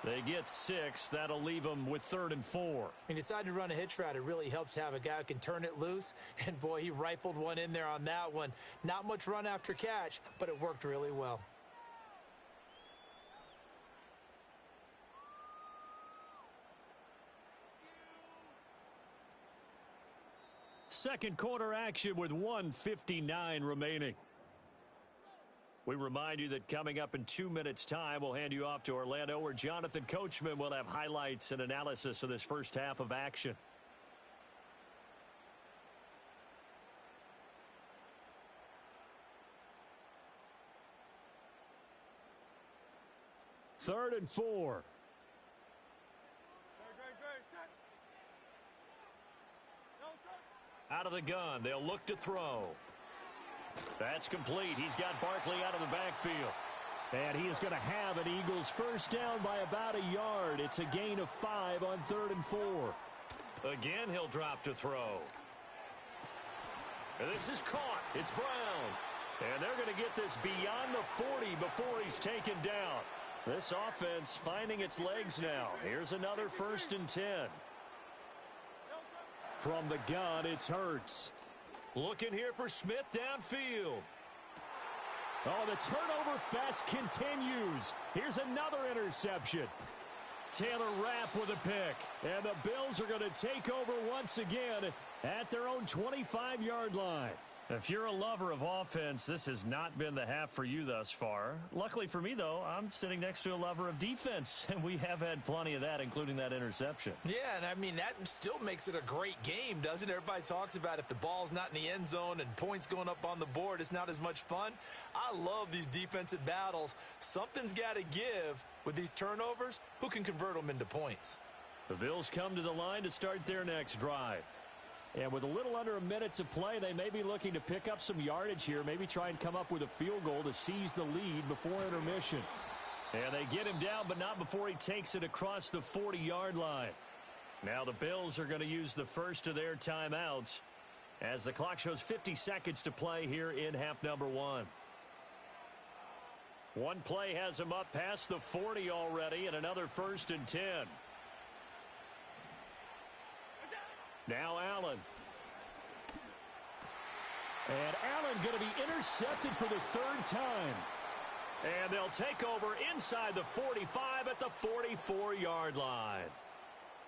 Speaker 5: They get 6. That'll leave them with 3rd and 4.
Speaker 2: He decided to run a hitch route. It really helps to have a guy who can turn it loose. And, boy, he rifled one in there on that one. Not much run after catch, but it worked really well.
Speaker 5: Second quarter action with 1:59 remaining. We remind you that coming up in 2 minutes' time, we'll hand you off to Orlando, where Jonathan Coachman will have highlights and analysis of this first half of action. Third and 4. Out of the gun, they'll look to throw. That's complete. He's got Barkley out of the backfield. And he is going to have an Eagles first down by about a yard. It's a gain of 5 on 3rd and 4.
Speaker 1: Again, he'll drop to throw. And this is caught. It's Brown. And they're going to get this beyond the 40 before he's taken down. This offense finding its legs now. Here's another 1st and 10.
Speaker 5: From the gun, it's Hurts.
Speaker 1: Looking here for Smith downfield.
Speaker 5: Oh, the turnover fest continues. Here's another interception. Taylor Rapp with a pick. And the Bills are going to take over once again at their own 25-yard line.
Speaker 1: If you're a lover of offense, this has not been the half for you thus far. Luckily for me, though, I'm sitting next to a lover of defense, and we have had plenty of that, including that interception.
Speaker 2: Yeah, and I mean, that still makes it a great game, doesn't it? Everybody talks about if the ball's not in the end zone and points going up on the board, it's not as much fun. I love these defensive battles. Something's got to give with these turnovers. Who can convert them into points?
Speaker 5: The Bills come to the line to start their next drive. And with a little under a minute to play, they may be looking to pick up some yardage here, maybe try and come up with a field goal to seize the lead before intermission.
Speaker 1: And they get him down, but not before he takes it across the 40-yard line. Now the Bills are going to use the first of their timeouts as the clock shows 50 seconds to play here in half number 1. One play has him up past the 40 already, and another 1st and 10. Now Allen.
Speaker 5: And Allen going to be intercepted for the 3rd time.
Speaker 1: And they'll take over inside the 45 at the 44-yard line.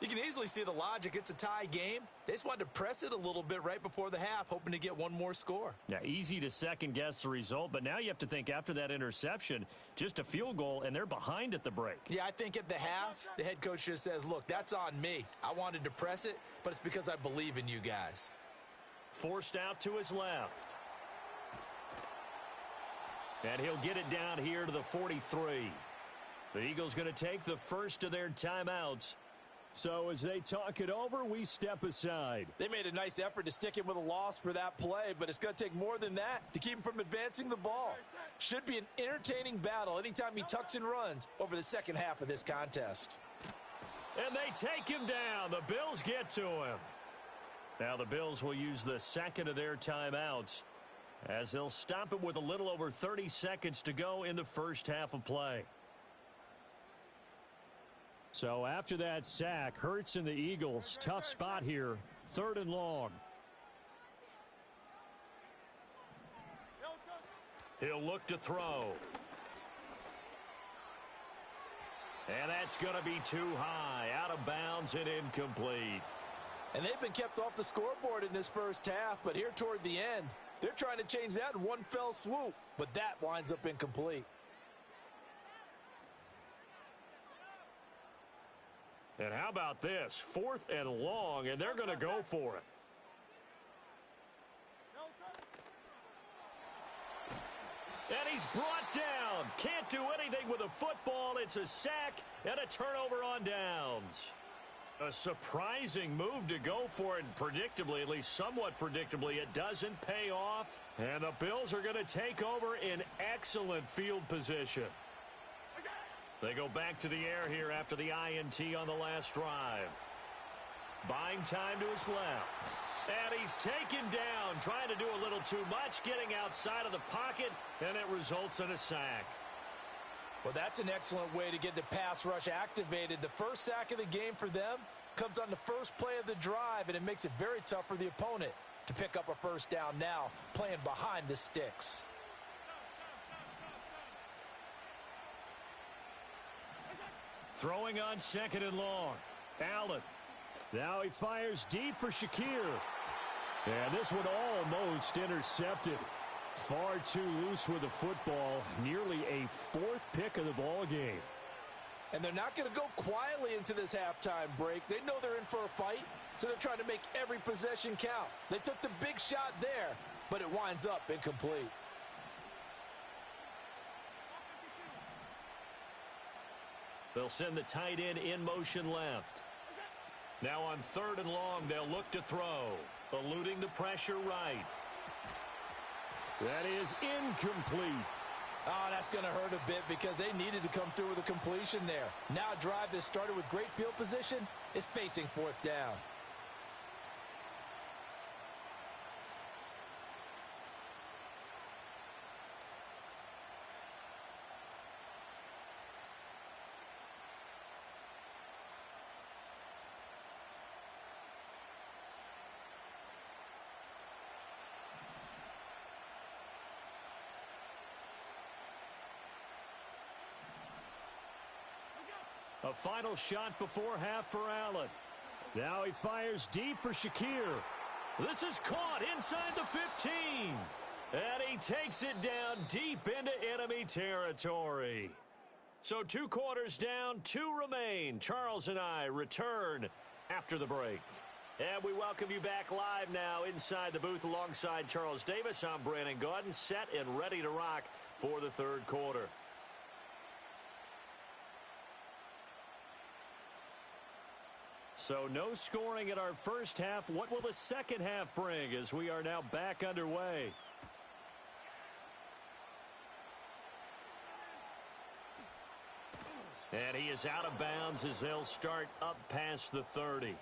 Speaker 2: You can easily see the logic. It's a tie game. They just wanted to press it a little bit right before the half, hoping to get one more score.
Speaker 1: Yeah, easy to second-guess the result, but now you have to think after that interception, just a field goal, and they're behind at the break.
Speaker 2: Yeah, I think at the half, the head coach just says, look, that's on me. I wanted to press it, but it's because I believe in you guys.
Speaker 1: Forced out to his left. And he'll get it down here to the 43. The Eagles going to take the first of their timeouts.
Speaker 5: So as they talk it over, we step aside.
Speaker 2: They made a nice effort to stick him with a loss for that play, but it's going to take more than that to keep him from advancing the ball. Should be an entertaining battle anytime he tucks and runs over the second half of this contest.
Speaker 1: And they take him down. The Bills get to him. Now the Bills will use the second of their timeouts as they'll stop it with a little over 30 seconds to go in the first half of play.
Speaker 5: So after that sack, Hurts and the Eagles, tough spot here, 3rd and long.
Speaker 1: He'll look to throw. And that's going to be too high, out of bounds and incomplete.
Speaker 2: And they've been kept off the scoreboard in this first half, but here toward the end, they're trying to change that in one fell swoop, but that winds up incomplete.
Speaker 1: And how about this? 4th and long, and they're going to go for it. And he's brought down. Can't do anything with a football. It's a sack and a turnover on downs. A surprising move to go for it, and predictably, at least somewhat predictably, it doesn't pay off. And the Bills are going to take over in excellent field position. They go back to the air here after the INT on the last drive. Buying time to his left. And he's taken down, trying to do a little too much, getting outside of the pocket, and it results in a sack.
Speaker 2: Well, that's an excellent way to get the pass rush activated. The first sack of the game for them comes on the first play of the drive, and it makes it very tough for the opponent to pick up a first down now, playing behind the sticks.
Speaker 1: Throwing on 2nd and long. Allen.
Speaker 5: Now he fires deep for Shakir. And this one almost intercepted. Far too loose with the football. Nearly a 4th pick of the ball game.
Speaker 2: And they're not going to go quietly into this halftime break. They know they're in for a fight, so they're trying to make every possession count. They took the big shot there, but it winds up incomplete.
Speaker 1: They'll send the tight end in motion left. Now on 3rd and long, they'll look to throw. Eluding the pressure right.
Speaker 5: That is incomplete.
Speaker 2: Oh, that's going to hurt a bit because they needed to come through with a completion there. Now a drive that started with great field position is facing 4th down.
Speaker 1: A final shot before half for Allen.
Speaker 5: Now he fires deep for Shakir.
Speaker 1: This is caught inside the 15. And he takes it down deep into enemy territory. So 2 quarters down, 2 remain. Charles and I return after the break. And we welcome you back live now inside the booth alongside Charles Davis. I'm Brandon Gaudin, set and ready to rock for the 3rd quarter. So no scoring in our first half. What will the second half bring as we are now back underway? And he is out of bounds as they'll start up past the 30.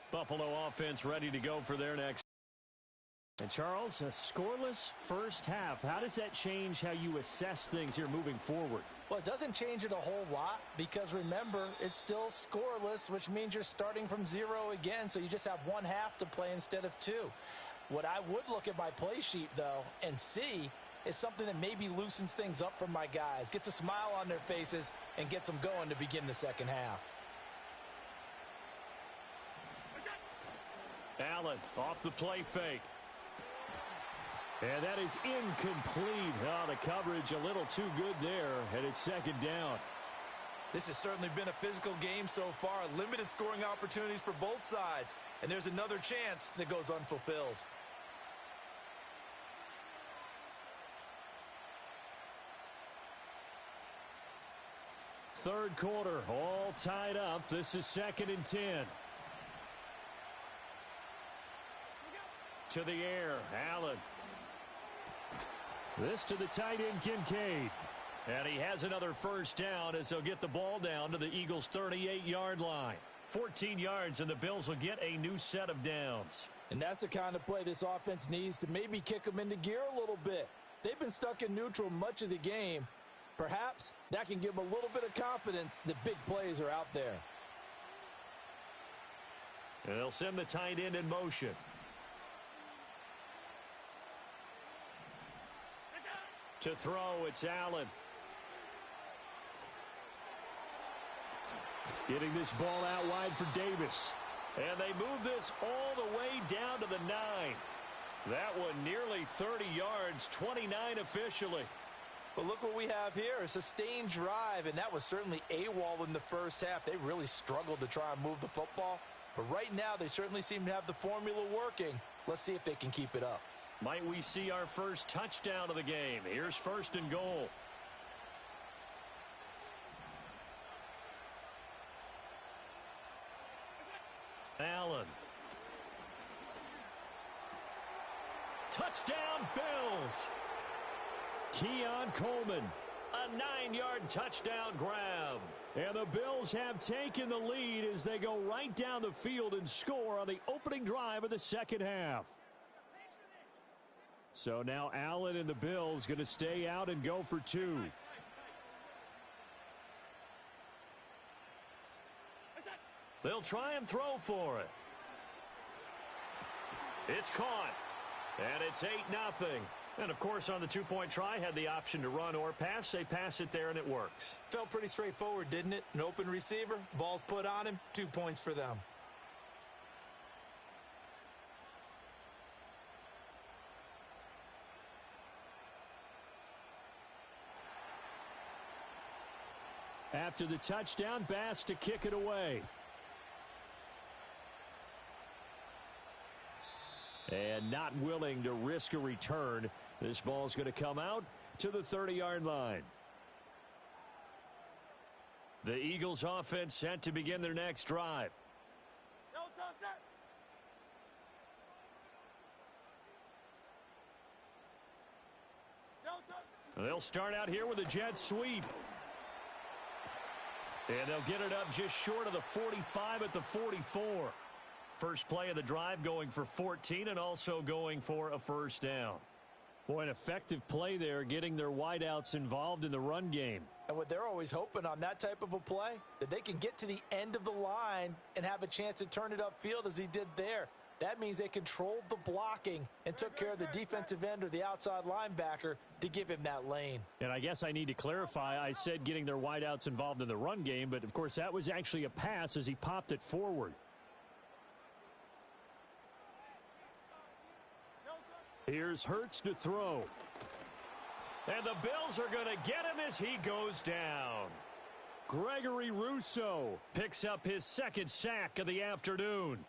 Speaker 1: Buffalo offense ready to go for their next.
Speaker 5: And Charles, a scoreless first half. How does that change how you assess things here moving forward?
Speaker 2: Well, it doesn't change it a whole lot because, remember, it's still scoreless, which means you're starting from 0 again, so you just have 1 half to play instead of 2. What I would look at my play sheet, though, and see is something that maybe loosens things up for my guys, gets a smile on their faces, and gets them going to begin the second half.
Speaker 1: Allen off the play fake.
Speaker 5: And that is incomplete. Oh, the coverage a little too good there, and it's 2nd down.
Speaker 2: This has certainly been a physical game so far. Limited scoring opportunities for both sides. And there's another chance that goes unfulfilled.
Speaker 5: Third quarter, all tied up. This is 2nd and 10.
Speaker 1: To the air, Allen.
Speaker 5: This to the tight end, Kincaid.
Speaker 1: And he has another first down as they'll get the ball down to the Eagles' 38-yard line. 14 yards, and the Bills will get a new set of downs.
Speaker 2: And that's the kind of play this offense needs to maybe kick them into gear a little bit. They've been stuck in neutral much of the game. Perhaps that can give them a little bit of confidence that big plays are out there.
Speaker 1: And they'll send the tight end in motion. To throw, it's Allen.
Speaker 5: Getting this ball out wide for Davis.
Speaker 1: And they move this all the way down to the 9. That one nearly 30 yards, 29 officially.
Speaker 2: But look what we have here, a sustained drive, and that was certainly AWOL in the first half. They really struggled to try and move the football. But right now, they certainly seem to have the formula working. Let's see if they can keep it up.
Speaker 1: Might we see our first touchdown of the game? Here's first and goal. Allen. Touchdown, Bills.
Speaker 5: Keon Coleman.
Speaker 1: A 9-yard touchdown grab.
Speaker 5: And the Bills have taken the lead as they go right down the field and score on the opening drive of the second half. So now Allen and the Bills going to stay out and go for 2.
Speaker 1: They'll try and throw for it. It's caught. And it's 8-0. And, of course, on the two-point try, had the option to run or pass. They pass it there, and it works.
Speaker 2: Felt pretty straightforward, didn't it? An open receiver, ball's put on him, 2 points for them.
Speaker 5: After the touchdown, Bass to kick it away. And not willing to risk a return. This ball's going to come out to the 30-yard line.
Speaker 1: The Eagles offense set to begin their next drive. They'll start out here with a jet sweep. And they'll get it up just short of the 45 at the 44. First play of the drive going for 14 and also going for a first down.
Speaker 5: Boy, an effective play there, getting their wideouts involved in the run game.
Speaker 2: And what they're always hoping on that type of a play, that they can get to the end of the line and have a chance to turn it upfield as he did there. That means they controlled the blocking and took care of the defensive end or the outside linebacker to give him that lane.
Speaker 5: And I guess I need to clarify, I said getting their wideouts involved in the run game, but of course that was actually a pass as he popped it forward. Here's Hurts to throw.
Speaker 1: And the Bills are going to get him as he goes down.
Speaker 5: Gregory Rousseau picks up his second sack of the afternoon.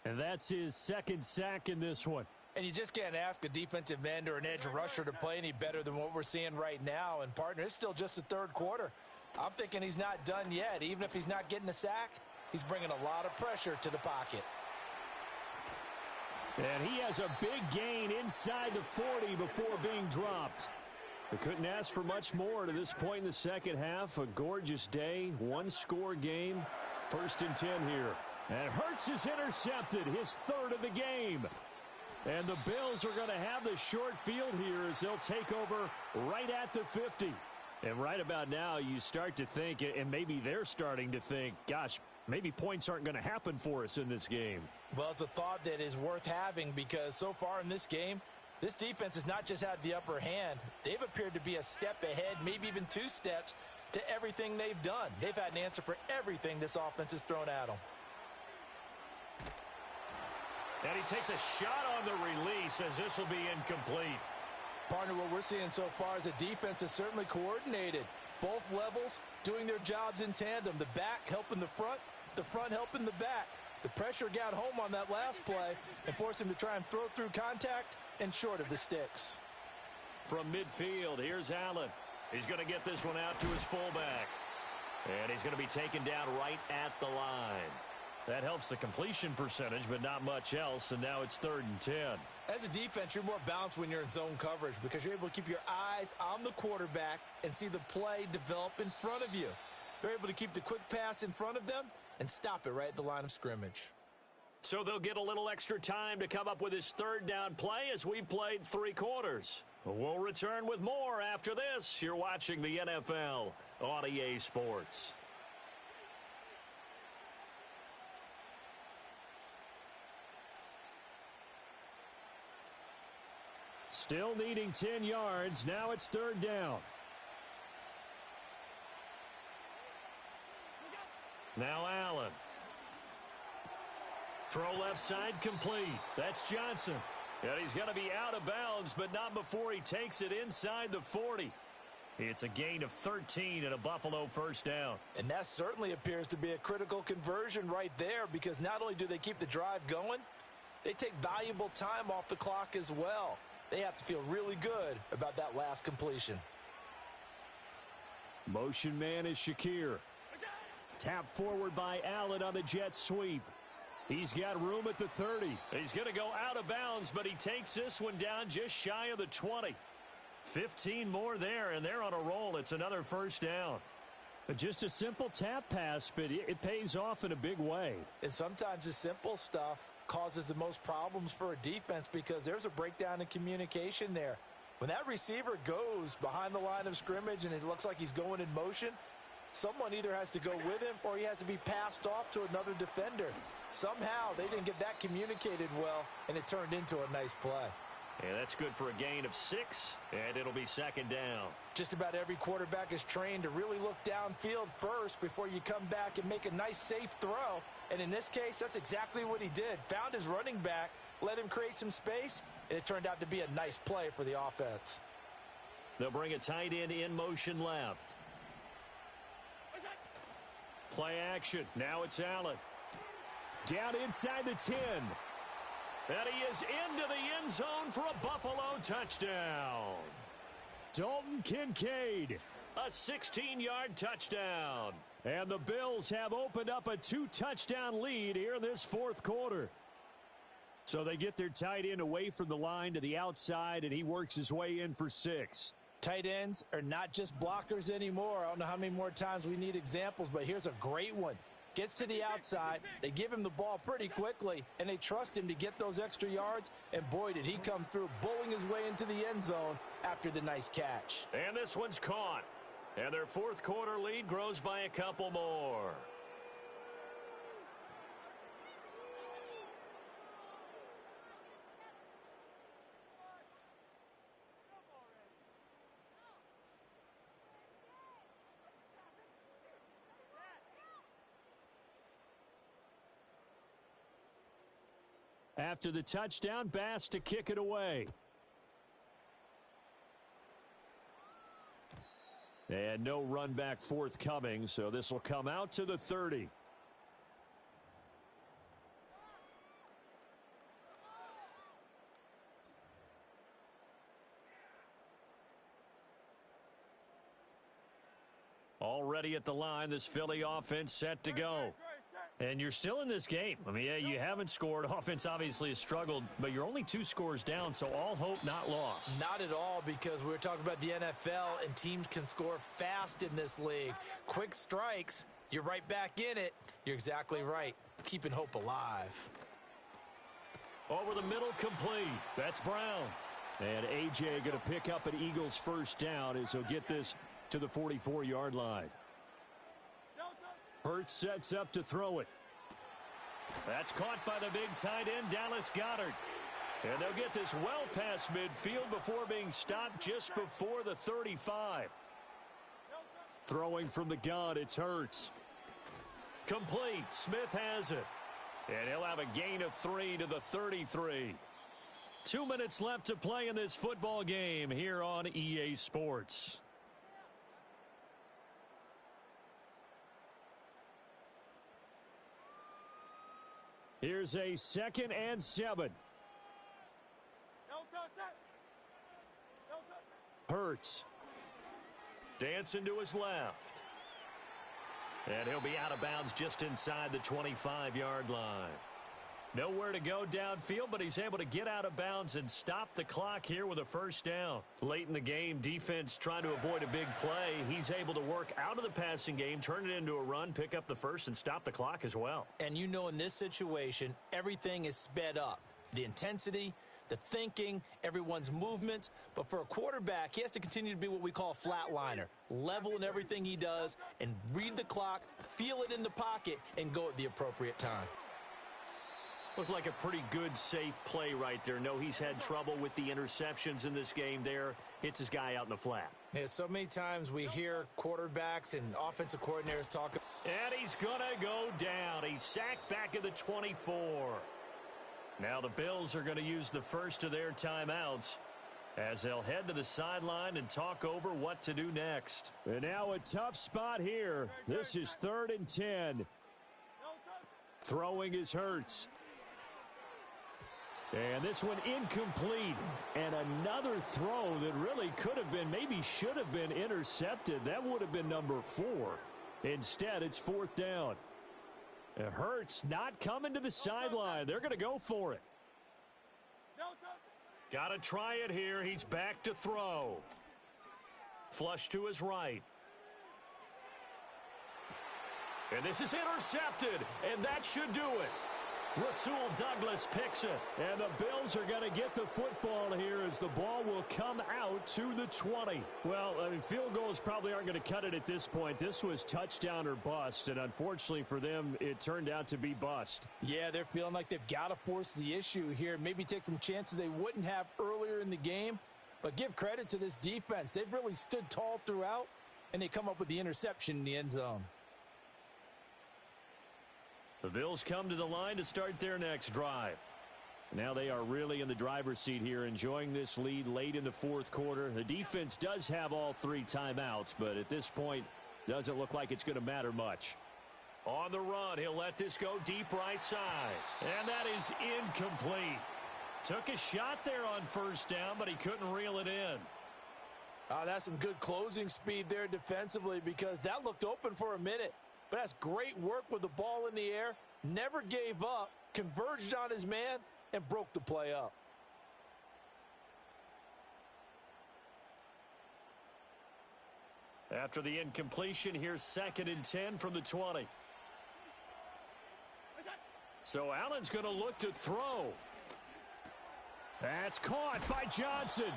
Speaker 5: And that's his second sack in this one.
Speaker 2: And you just can't ask a defensive end or an edge rusher to play any better than what we're seeing right now. And, partner, it's still just the third quarter. I'm thinking he's not done yet. Even if he's not getting a sack, he's bringing a lot of pressure to the pocket.
Speaker 5: And he has a big gain inside the 40 before being dropped. They couldn't ask for much more to this point in the second half. A gorgeous day, one-score game. First and 10 here. And Hurts is intercepted, his third of the game. And the Bills are going to have the short field here as they'll take over right at the 50. And right about now, you start to think, and maybe they're starting to think, gosh, maybe points aren't going to happen for us in this game.
Speaker 2: Well, it's a thought that is worth having because so far in this game, this defense has not just had the upper hand. They've appeared to be a step ahead, maybe even 2 steps, to everything they've done. They've had an answer for everything this offense has thrown at them.
Speaker 1: And he takes a shot on the release as this will be incomplete.
Speaker 2: Partner, what we're seeing so far is the defense is certainly coordinated. Both levels doing their jobs in tandem. The back helping the front helping the back. The pressure got home on that last play and forced him to try and throw through contact and short of the sticks.
Speaker 1: From midfield, here's Allen. He's going to get this one out to his fullback. And he's going to be taken down right at the line. That helps the completion percentage, but not much else, and now it's 3rd and 10.
Speaker 2: As a defense, you're more balanced when you're in zone coverage because you're able to keep your eyes on the quarterback and see the play develop in front of you. They're able to keep the quick pass in front of them and stop it right at the line of scrimmage.
Speaker 1: So they'll get a little extra time to come up with his 3rd down play as we've played 3 quarters. We'll return with more after this. You're watching the NFL on EA Sports.
Speaker 5: Still needing 10 yards. Now it's 3rd down.
Speaker 1: Now Allen. Throw left side complete. That's Johnson. And he's going to be out of bounds, but not before he takes it inside the 40. It's a gain of 13 and a Buffalo 1st down.
Speaker 2: And that certainly appears to be a critical conversion right there because not only do they keep the drive going, they take valuable time off the clock as well. They have to feel really good about that last completion.
Speaker 5: Motion man is Shakir. Tap forward by Allen on the jet sweep. He's got room at the 30.
Speaker 1: He's going to go out of bounds, but he takes this one down just shy of the 20. 15 more there, and they're on a roll. It's another 1st down.
Speaker 5: Just a simple tap pass, but it pays off in a big way.
Speaker 2: And sometimes the simple stuff causes the most problems for a defense because there's a breakdown in communication there. When that receiver goes behind the line of scrimmage and it looks like he's going in motion, someone either has to go with him or he has to be passed off to another defender. Somehow they didn't get that communicated well, and it turned into a nice play.
Speaker 1: And that's good for a gain of 6, and it'll be 2nd down.
Speaker 2: Just about every quarterback is trained to really look downfield first before you come back and make a nice, safe throw. And in this case, that's exactly what he did. Found his running back, let him create some space, and it turned out to be a nice play for the offense.
Speaker 1: They'll bring a tight end in motion left. Play action. Now it's Allen.
Speaker 5: Down inside the 10.
Speaker 1: And he is into the end zone for a Buffalo touchdown.
Speaker 5: Dalton Kincaid.
Speaker 1: A 16-yard touchdown.
Speaker 5: And the Bills have opened up a 2-touchdown lead here in this 4th quarter. So they get their tight end away from the line to the outside, and he works his way in for 6.
Speaker 2: Tight ends are not just blockers anymore. I don't know how many more times we need examples, but here's a great one. Gets to the outside, they give him the ball pretty quickly, and they trust him to get those extra yards, and boy, did he come through, bowling his way into the end zone after the nice catch.
Speaker 1: And this one's caught. And their 4th quarter lead grows by a couple more.
Speaker 5: After the touchdown, Bass to kick it away. And no run back forthcoming, so this will come out to the 30.
Speaker 1: Already at the line, this Philly offense set to go. And you're still in this game. I mean, yeah, you haven't scored. Offense obviously has struggled, but you're only 2 scores down, so all hope not lost.
Speaker 2: Not at all, because we were talking about the NFL, and teams can score fast in this league. Quick strikes, you're right back in it. You're exactly right. Keeping hope alive.
Speaker 1: Over the middle, complete. That's Brown.
Speaker 5: And A.J. going to pick up an Eagles 1st down as he'll get this to the 44-yard line. Hurts sets up to throw it.
Speaker 1: That's caught by the big tight end, Dallas Goedert. And they'll get this well past midfield before being stopped just before the 35.
Speaker 5: Throwing from the gun, it's Hurts.
Speaker 1: Complete. Smith has it. And he'll have a gain of 3 to the 33. 2 minutes left to play in this football game here on EA Sports.
Speaker 5: Here's a 2nd and 7.
Speaker 1: Hurts. Dancing to his left. And he'll be out of bounds just inside the 25-yard line. Nowhere to go downfield, but he's able to get out of bounds and stop the clock here with a first down. Late in the game, defense trying to avoid a big play. He's able to work out of the passing game, turn it into a run, pick up the first, and stop the clock as well.
Speaker 2: And you know in this situation, everything is sped up. The intensity, the thinking, everyone's movements. But for a quarterback, he has to continue to be what we call a flatliner. Level in everything he does and read the clock, feel it in the pocket, and go at the appropriate time.
Speaker 1: Looked like a pretty good, safe play right there. No, he's had trouble with the interceptions in this game there. Hits his guy out in the flat.
Speaker 2: Yeah, so many times we hear quarterbacks and offensive coordinators talk.
Speaker 1: And he's going to go down. He's sacked back at the 24. Now the Bills are going to use the first of their timeouts as they'll head to the sideline and talk over what to do next.
Speaker 5: And now a tough spot here. This is 3rd and 10. Throwing is Hurts. And this one incomplete. And another throw that really could have been, maybe should have been intercepted. That would have been number 4. Instead, it's 4th down. And Hurts not coming to the sideline. They're going to go for it.
Speaker 1: Got to try it here. He's back to throw. Flush to his right. And this is intercepted. And that should do it. Rasul Douglas picks it.
Speaker 5: And the Bills are going to get the football here as the ball will come out to the 20. Well, I mean, field goals probably aren't going to cut it at this point. This was touchdown or bust, and unfortunately for them, it turned out to be bust.
Speaker 2: Yeah, they're feeling like they've got to force the issue here. Maybe take some chances they wouldn't have earlier in the game. But give credit to this defense. They've really stood tall throughout, and they come up with the interception in the end zone.
Speaker 1: The Bills come to the line to start their next drive.
Speaker 5: Now they are really in the driver's seat here, enjoying this lead late in the 4th quarter. The defense does have all 3 timeouts, but at this point, doesn't look like it's going to matter much.
Speaker 1: On the run, he'll let this go deep right side. And that is incomplete. Took a shot there on first down, but he couldn't reel it in.
Speaker 2: That's some good closing speed there defensively because that looked open for a minute. But that's great work with the ball in the air. Never gave up, converged on his man, and broke the play up.
Speaker 1: After the incompletion, here's 2nd and 10 from the 20. So Allen's going to look to throw.
Speaker 5: That's caught by Johnson.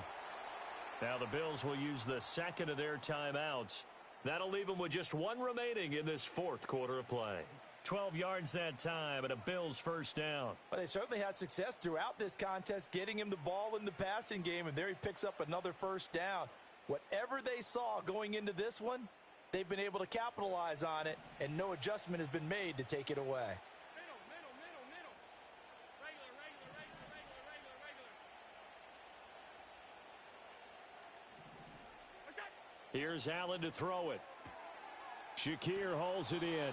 Speaker 1: Now the Bills will use the second of their timeouts. That'll leave them with just 1 remaining in this 4th quarter of play. 12 yards that time and a Bills first down.
Speaker 2: Well, they certainly had success throughout this contest, getting him the ball in the passing game, and there he picks up another first down. Whatever they saw going into this one, they've been able to capitalize on it, and no adjustment has been made to take it away.
Speaker 1: Here's Allen to throw it.
Speaker 5: Shakir hauls it in.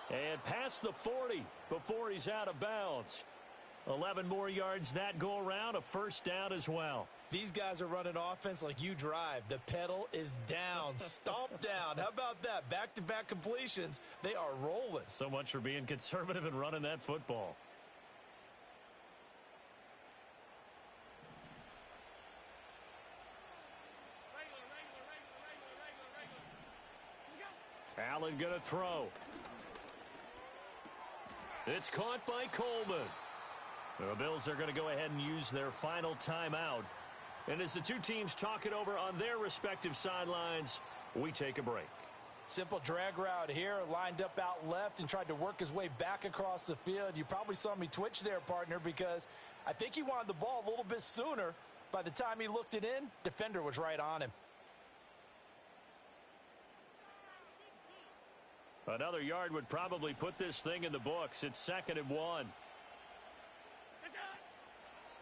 Speaker 1: And past the 40 before he's out of bounds. 11 more yards that go around, a first down as well.
Speaker 2: These guys are running offense like you drive. The pedal is down, stomp down. How about that? Back-to-back completions. They are rolling.
Speaker 1: So much for being conservative and running that football. Allen going to throw. It's caught by Coleman. The Bills are going to go ahead and use their final timeout. And as the two teams talk it over on their respective sidelines, we take a break.
Speaker 2: Simple drag route here, lined up out left and tried to work his way back across the field. You probably saw me twitch there, partner, because I think he wanted the ball a little bit sooner. By the time he looked it in, defender was right on him.
Speaker 1: Another yard would probably put this thing in the books. It's 2nd and 1.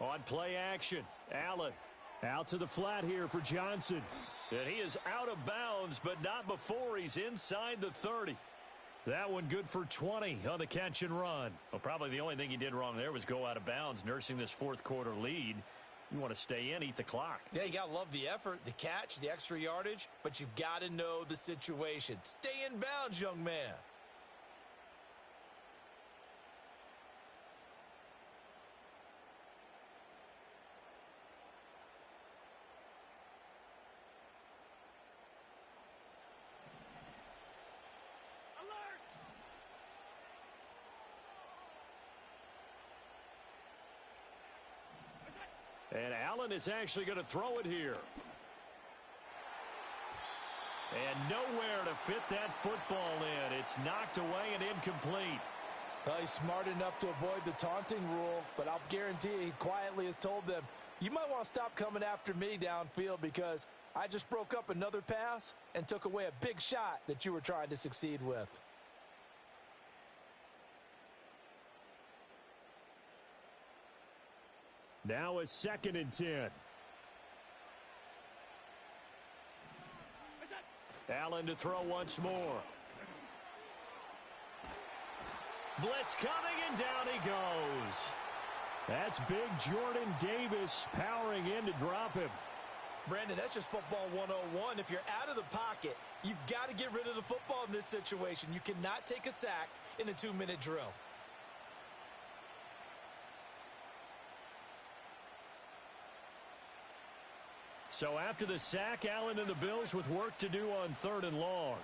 Speaker 1: On play action, Allen.
Speaker 5: Out to the flat here for Johnson.
Speaker 1: And he is out of bounds, but not before he's inside the 30. That one good for 20 on the catch and run. Well, probably the only thing he did wrong there was go out of bounds, nursing this 4th quarter lead. You want to stay in, eat the clock.
Speaker 2: Yeah, you got to love the effort, the catch, the extra yardage, but you got to know the situation. Stay in bounds, young man.
Speaker 1: And Allen is actually going to throw it here. And nowhere to fit that football in. It's knocked away and incomplete.
Speaker 2: Well, he's smart enough to avoid the taunting rule, but I'll guarantee he quietly has told them, you might want to stop coming after me downfield because I just broke up another pass and took away a big shot that you were trying to succeed with.
Speaker 5: Now a 2nd and 10.
Speaker 1: Allen to throw once more. Blitz coming, and down he goes.
Speaker 5: That's big Jordan Davis powering in to drop him.
Speaker 2: Brandon, that's just football 101. If you're out of the pocket, you've got to get rid of the football in this situation. You cannot take a sack in a 2-minute drill.
Speaker 1: So after the sack, Allen and the Bills with work to do on 3rd and long.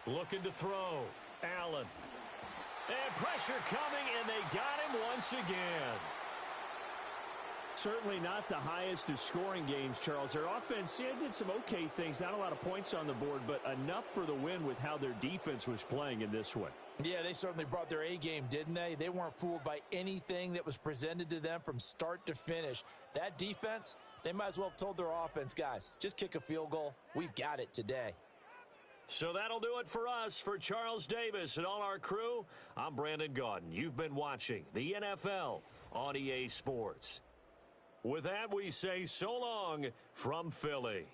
Speaker 1: Looking to throw. Allen. And pressure coming, and they got him once again.
Speaker 5: Certainly not the highest of scoring games, Charles. Their offense did some okay things. Not a lot of points on the board, but enough for the win with how their defense was playing in this one.
Speaker 2: Yeah, they certainly brought their A game, didn't they? They weren't fooled by anything that was presented to them from start to finish. That defense, they might as well have told their offense, guys, just kick a field goal. We've got it today.
Speaker 1: So that'll do it for us. For Charles Davis and all our crew, I'm Brandon Gaudin. You've been watching the NFL on EA Sports. With that, we say so long from Philly.